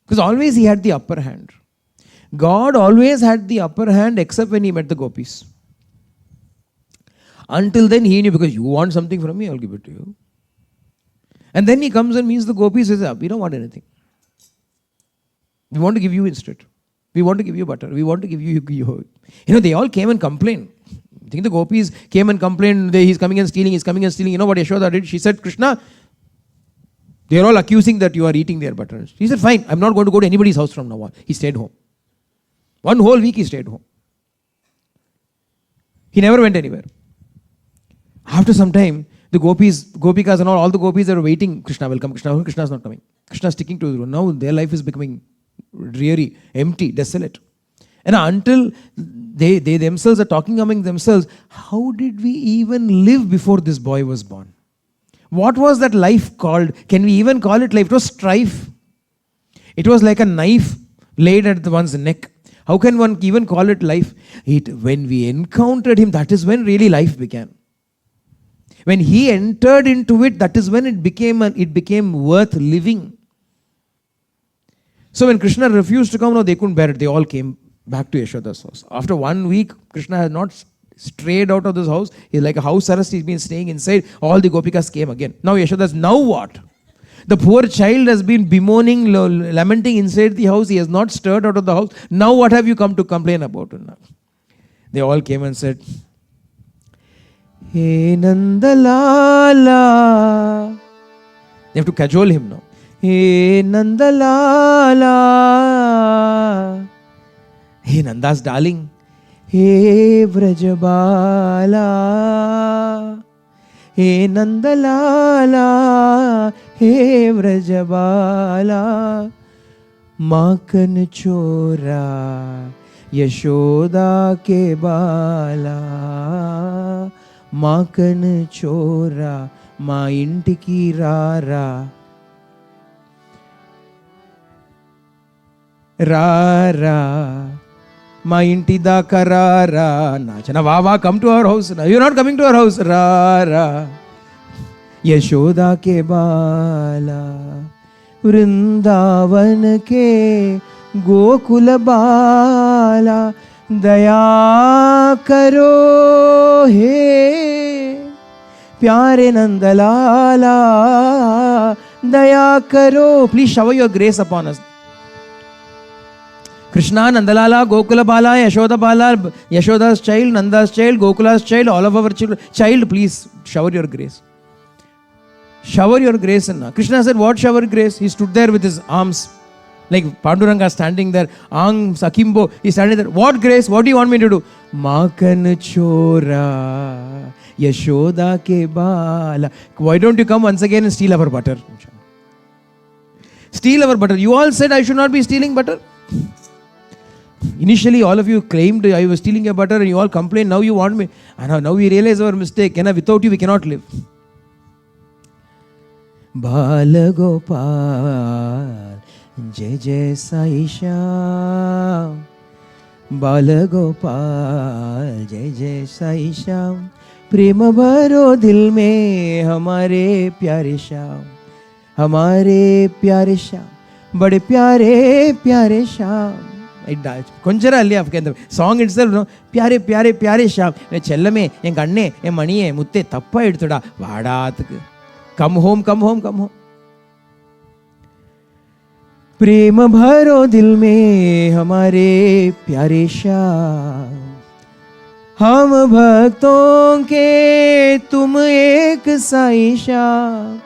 Because always he had the upper hand. God always had the upper hand except when he met the gopis. Until then he knew, because you want something from me, I'll give it to you. And then he comes and meets the gopis and says, we don't want anything. We want to give you instead. We want to give you butter. We want to give you. They all came and complained. I think the gopis came and complained, he's coming and stealing, he's coming and stealing. You know what Yashoda did? She said, Krishna, they are all accusing that you are eating their butter. He said, fine, I'm not going to go to anybody's house from now on. He stayed home. 1 whole week he stayed home. He never went anywhere. After some time, the gopikas and all the gopis are waiting. Krishna will come, Krishna will come. Krishna is not coming. Krishna is sticking to the road. Now their life is becoming dreary, empty, desolate. And until they themselves are talking among themselves, how did we even live before this boy was born? What was that life called? Can we even call it life? It was strife. It was like a knife laid at one's neck. How can one even call it life? When we encountered him, that is when really life began. When he entered into it, that is when it became worth living. So when Krishna refused to come, no, they couldn't bear it. They all came back to Yashoda's house. After 1 week, Krishna had not strayed out of this house. He's like a house arrest. He's been staying inside. All the gopikas came again. Now Yashoda's, now what? The poor child has been bemoaning, lamenting inside the house. He has not stirred out of the house. Now what have you come to complain about? They all came and said, Hey Nandalala. They have to cajole him now. Hey Nandalala. Hey Nanda's darling. Hey Vrajabala. Hey Nandalala. Hey Vrajabala. Makan chora. Yashoda ke bala. Makan chora. Ma intiki rara. Rara. Ma inti da karara. Nachana, Vava, come to our house. No, you're not coming to our house. Rara. Yashoda ke bala. Vrindavan ke Gokula bala. Daya karo he. Pyare Nandalala. Daya karo. Please shower your grace upon us. Krishna, Nandalala, Gokula Bala, Yashoda Bala, Yashoda's child, Nanda's child, Gokula's child, all of our children. Child, please shower your grace. Shower your grace. Krishna said, what shower grace? He stood there with his arms, like Panduranga standing there, arms akimbo. He's standing there. What grace? What do you want me to do? Makan chora, Yashoda ke bala. Why don't you come once again and steal our butter? Steal our butter. You all said I should not be stealing butter. Initially, all of you claimed I was stealing your butter and you all complained. Now you want me. And now we realize our mistake. Without you, we cannot live. Bala Gopal, Jai Jai Sai Shyam. Bala Gopal, Jai Jai Sai Shyam. Prema bharo dil mein hamare pyare Shyam. Hamare pyare Shyam. Bade pyare pyare Shyam. Konjara alli afkendam song itself no pyare pyare pyare Shyam. Chellame en ganne en maniye mutte tappa eduthuda vaadathukku. Come home, come home, come home. प्रेम भरो दिल में हमारे प्यारे श्याम. हम भक्तों के तुम एक साई श्याम.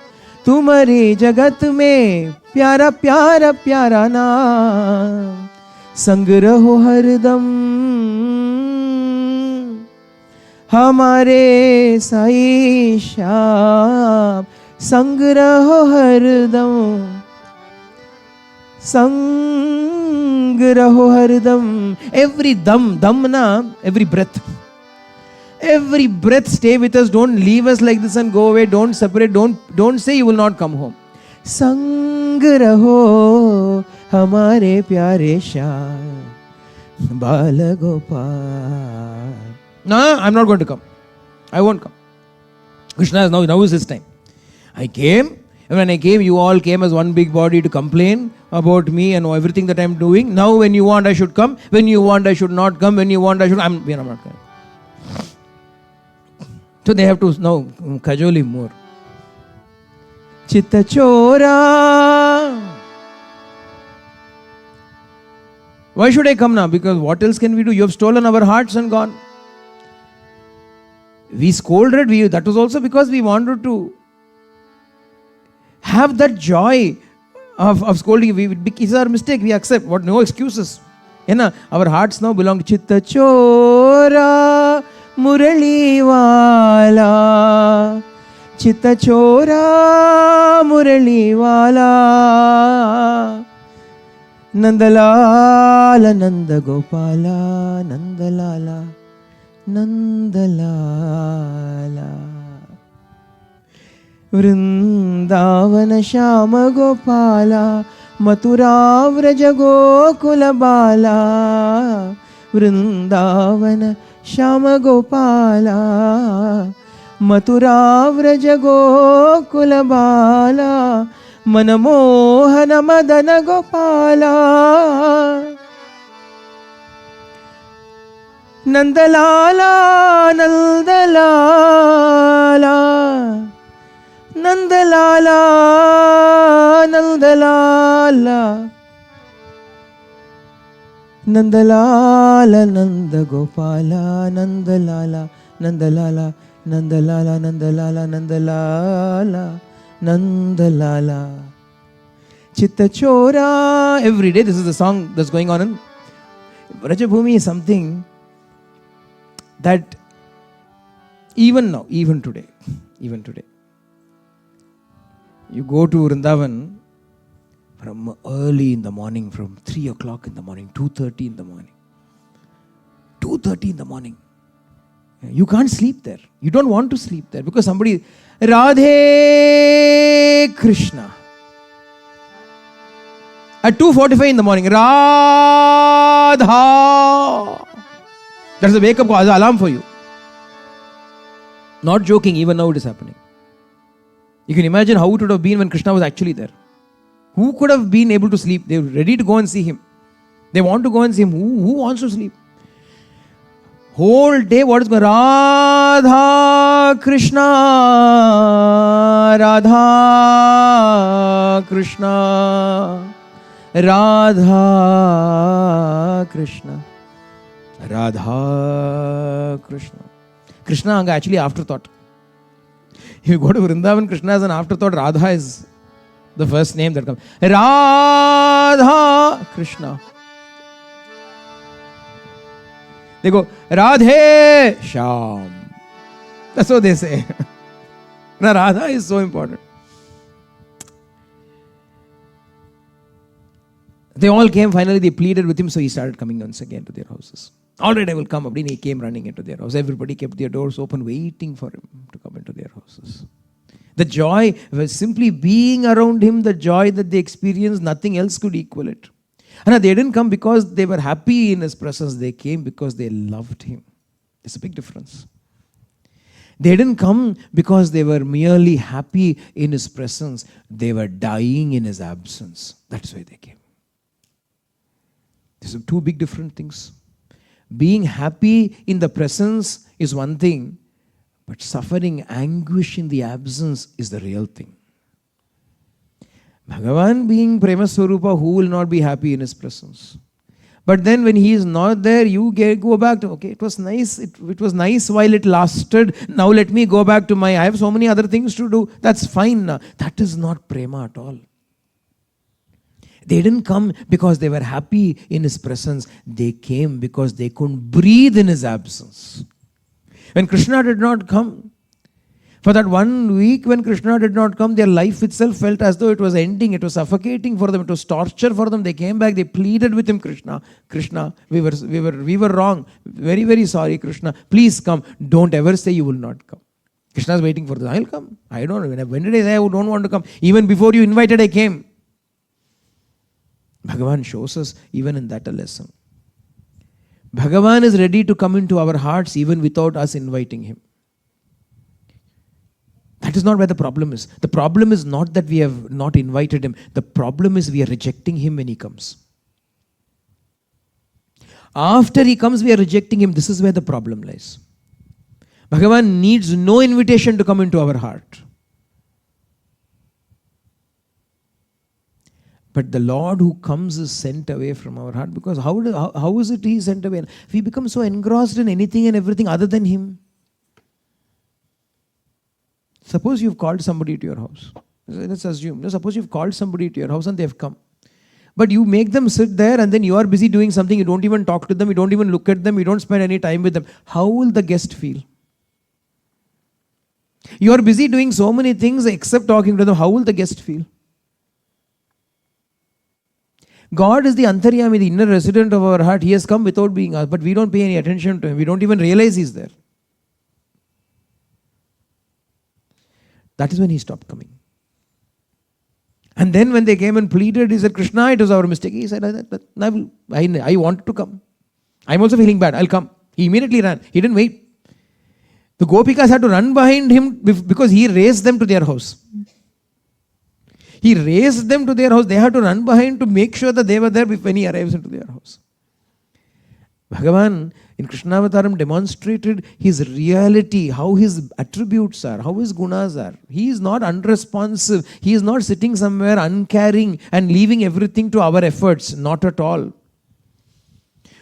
तुम्हारे जगत में प्यारा प्यारा प्यारा नाम. संग रहो हरदम हमारे साई श्याम. संग रहो हरदम. संग रहो हरदम. Every dam na, every breath. Every breath stay with us. Don't leave us like this and go away. Don't separate. Don't say you will not come home. संग रहो हमारे प्यारे Shyam. Bala Gopal. No, I'm not going to come. I won't come. Krishna is now is his time. I came, and when I came, you all came as one big body to complain about me and everything that I'm doing. Now, when you want, I should come. When you want, I should not come. When you want, I'm not coming. So they have to now cajole him more. Chitta Chora. Why should I come now? Because what else can we do? You have stolen our hearts and gone. We scolded, that was also because we wanted to have that joy of scolding. It's our mistake, we accept. What? No excuses. Our hearts now belong to Chitta Chora Murali Wala. Chitta Chora Murali Wala. Nandalala Nanda Gopala Nandalala Nandalala Vrindavana Shama Gopala Mathura Vraja Gokula Bala Vrindavana Shama Gopala Mathura Vraja Gokula Bala Manamohana Madana Gopala Nandalala Nandalala Nandalala Nandalala Nandalala Nanda Gopala Nandalala Nandalala Nandalala Nandalala Nandalala Nandalala Chitta Chora. Every day this is the song that's going on in Vrajabhumi. Is something that even now, even today, you go to Vrindavan from early in the morning, from 3 o'clock in the morning, 2:30 in the morning. 2:30 in the morning. You can't sleep there. You don't want to sleep there because somebody, Radhe Krishna. At 2:45 in the morning, Radha. That's a wake-up call, alarm for you. Not joking, even now it is happening. You can imagine how it would have been when Krishna was actually there. Who could have been able to sleep? They were ready to go and see him. They want to go and see him. Who wants to sleep? Whole day, what is going on? Radha Krishna, Radha Krishna, Radha Krishna, Radha Krishna. Krishna actually afterthought. If you go to Vrindavan, Krishna is an afterthought. Radha is the first name that comes. Radha Krishna. They go, Radhe Sham. That's what they say. Now, Radha is so important. They all came, finally they pleaded with him, so he started coming once again to their houses. All right, I will come. He came running into their house. Everybody kept their doors open, waiting for him to come into their houses. The joy was simply being around him, the joy that they experienced, nothing else could equal it. And they didn't come because they were happy in his presence. They came because they loved him. There's a big difference. They didn't come because they were merely happy in his presence. They were dying in his absence. That's why they came. These are two big different things. Being happy in the presence is one thing, but suffering anguish in the absence is the real thing. Bhagavan being Prema Swarupa, who will not be happy in his presence? But then when he is not there, you go back to, okay, it was nice. It was nice while it lasted. Now let me go back to I have so many other things to do. That's fine now. That is not Prema at all. They didn't come because they were happy in his presence. They came because they couldn't breathe in his absence. When Krishna did not come, for that 1 week when Krishna did not come, their life itself felt as though it was ending. It was suffocating for them. It was torture for them. They came back. They pleaded with him, Krishna, we were wrong. Very, very sorry, Krishna. Please come. Don't ever say you will not come. Krishna is waiting for this. I'll come. I don't know. When did I say I don't want to come? Even before you invited, I came. Bhagavan shows us even in that a lesson. Bhagavan is ready to come into our hearts even without us inviting him. That is not where the problem is. The problem is not that we have not invited him. The problem is we are rejecting him when he comes. After he comes, we are rejecting him. This is where the problem lies. Bhagavan needs no invitation to come into our heart. But the Lord who comes is sent away from our heart, because how is it he is sent away? We become so engrossed in anything and everything other than him. Suppose you've called somebody to your house. Let's assume. Suppose you've called somebody to your house and they've come. But you make them sit there and then you are busy doing something. You don't even talk to them. You don't even look at them. You don't spend any time with them. How will the guest feel? You are busy doing so many things except talking to them. How will the guest feel? God is the Antaryami, the inner resident of our heart. He has come without being asked, but we don't pay any attention to him. We don't even realize he's there. That is when he stopped coming. And then when they came and pleaded, he said, Krishna, it was our mistake. He said, I wanted to come. I'm also feeling bad. I'll come. He immediately ran. He didn't wait. The Gopikas had to run behind him because he raised them to their house. He raised them to their house. They had to run behind to make sure that they were there when he arrives into their house. Bhagavan in Krishnavataram demonstrated his reality, how his attributes are, how his gunas are. He is not unresponsive. He is not sitting somewhere uncaring and leaving everything to our efforts. Not at all.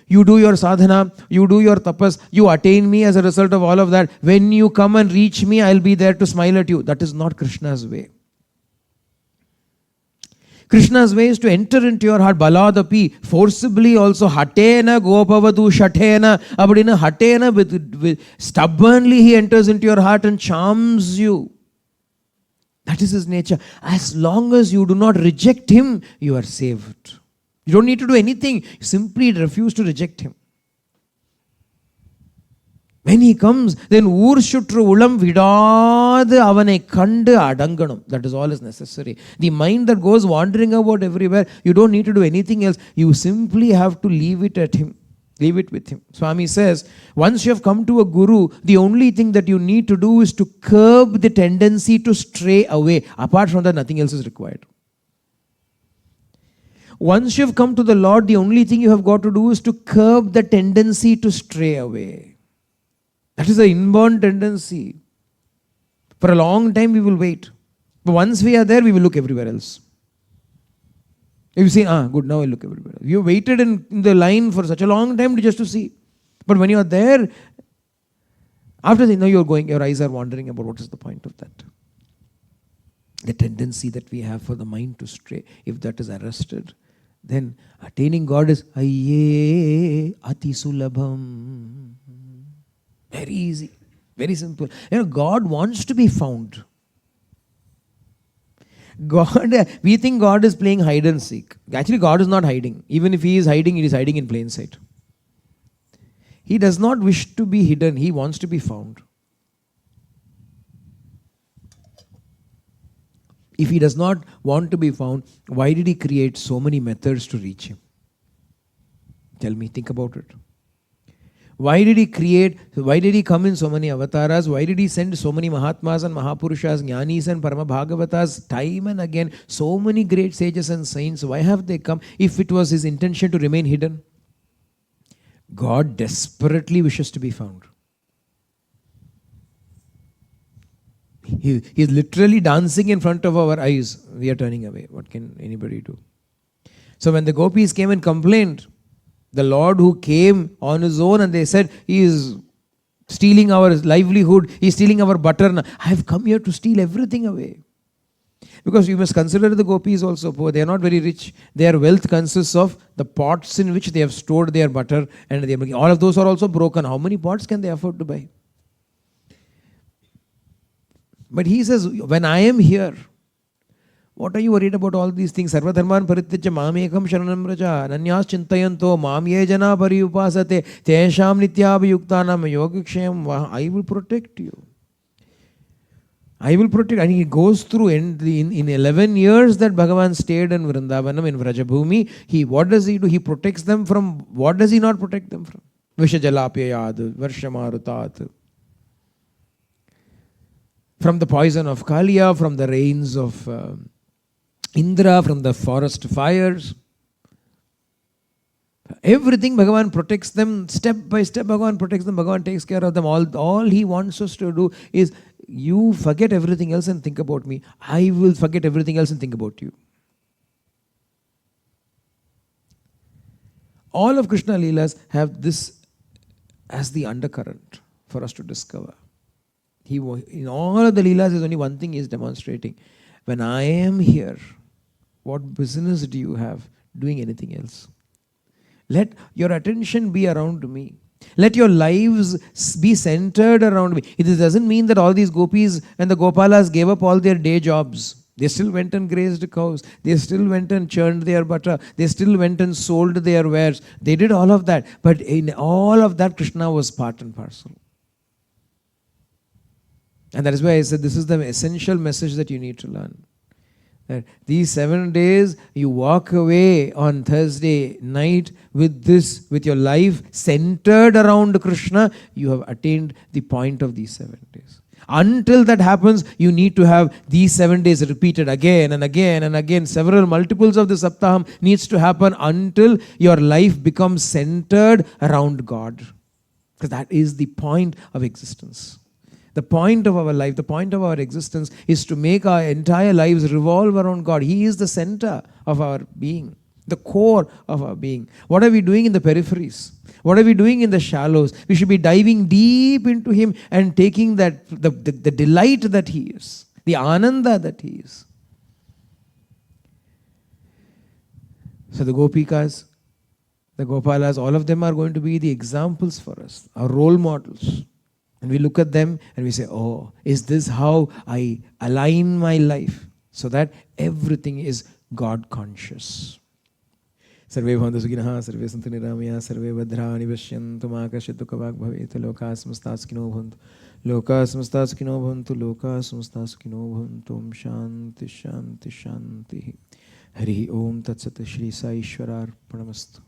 You do your sadhana, you do your tapas, you attain me as a result of all of that. When you come and reach me, I'll be there to smile at you. That is not Krishna's way. Krishna's way is to enter into your heart, baladapi, forcibly also, hatena gopavadu shatena, abadina hatena, with stubbornly he enters into your heart and charms you. That is his nature. As long as you do not reject him, you are saved. You don't need to do anything. You simply refuse to reject him. When he comes, then Urshutru ulam vidad avane kandu adanganam. That is all is necessary. The mind that goes wandering about everywhere, you don't need to do anything else. You simply have to leave it at him. Leave it with him. Swami says, once you have come to a guru, the only thing that you need to do is to curb the tendency to stray away. Apart from that, nothing else is required. Once you have come to the Lord, the only thing you have got to do is to curb the tendency to stray away. That is an inborn tendency. For a long time we will wait. But once we are there, we will look everywhere else. If you say, good, now I'll look everywhere else. You waited in the line for such a long time just to see. But when you are there, after that, now your eyes are wandering about what is the point of that. The tendency that we have for the mind to stray, if that is arrested, then attaining God is ayye ati sulabham. Very easy, very simple. God wants to be found. We think God is playing hide and seek. Actually, God is not hiding. Even if he is hiding, it is hiding in plain sight. He does not wish to be hidden. He wants to be found. If he does not want to be found, why did he create so many methods to reach him? Tell me, think about it. Why did he come in so many avatars? Why did he send so many Mahatmas and Mahapurushas, Jnanis and Paramabhagavatas time and again? So many great sages and saints. Why have they come if it was his intention to remain hidden? God desperately wishes to be found. He is literally dancing in front of our eyes. We are turning away. What can anybody do? So when the gopis came and complained, the Lord who came on his own and they said, he is stealing our livelihood, he is stealing our butter. I have come here to steal everything away. Because you must consider the gopis also poor. They are not very rich. Their wealth consists of the pots in which they have stored their butter, and all of those are also broken. How many pots can they afford to buy? But he says, when I am here, what are you worried about all these things? Sarva dharman parityaja mamekam sharanam raja ananyas chintayanto mam ye jana pariyupasate tesham nityabhayuktanam yogakshayam. I will protect you. I will protect. And he goes through in 11 years that Bhagavan stayed in Vrindavanam, in Vrajabhumi. What does he do? He protects them from, what does he not protect them from? Vishajalapyayad, Varshamarutat. From the poison of Kaliya, from the rains of Indra, from the forest fires. Everything Bhagavan protects them, step by step Bhagavan protects them, Bhagavan takes care of them. All he wants us to do is, you forget everything else and think about me. I will forget everything else and think about you. All of Krishna leelas have this as the undercurrent for us to discover. In all of the leelas, there's only one thing he is demonstrating. When I am here, what business do you have doing anything else? Let your attention be around me. Let your lives be centered around me. It doesn't mean that all these gopis and the gopalas gave up all their day jobs. They still went and grazed cows. They still went and churned their butter. They still went and sold their wares. They did all of that. But in all of that, Krishna was part and parcel. And that is why I said this is the essential message that you need to learn. That these 7 days, you walk away on Thursday night with this, with your life centered around Krishna, you have attained the point of these 7 days. Until that happens, you need to have these 7 days repeated again and again and again. Several multiples of the Saptaham needs to happen until your life becomes centered around God. Because that is the point of existence. The point of our life, the point of our existence is to make our entire lives revolve around God. He is the center of our being, the core of our being. What are we doing in the peripheries? What are we doing in the shallows? We should be diving deep into Him and taking that the delight that He is, the ananda that He is. So the gopikas, the gopalas, all of them are going to be the examples for us, our role models. And we look at them and we say, oh, is this how I align my life so that everything is God conscious? Sarve bhavantu sukhinah, sarve santu niramaya, sarve bhadrani pashyantu ma kashyat dukhavag bhavet, loka samasta sukhino bhavantu, loka samasta sukhino bhavantu, loka samasta sukhino bhavantu, om shanti shanti shanti. Hari Om Tat Sat Shri Sai Ishwarar Pranamastu.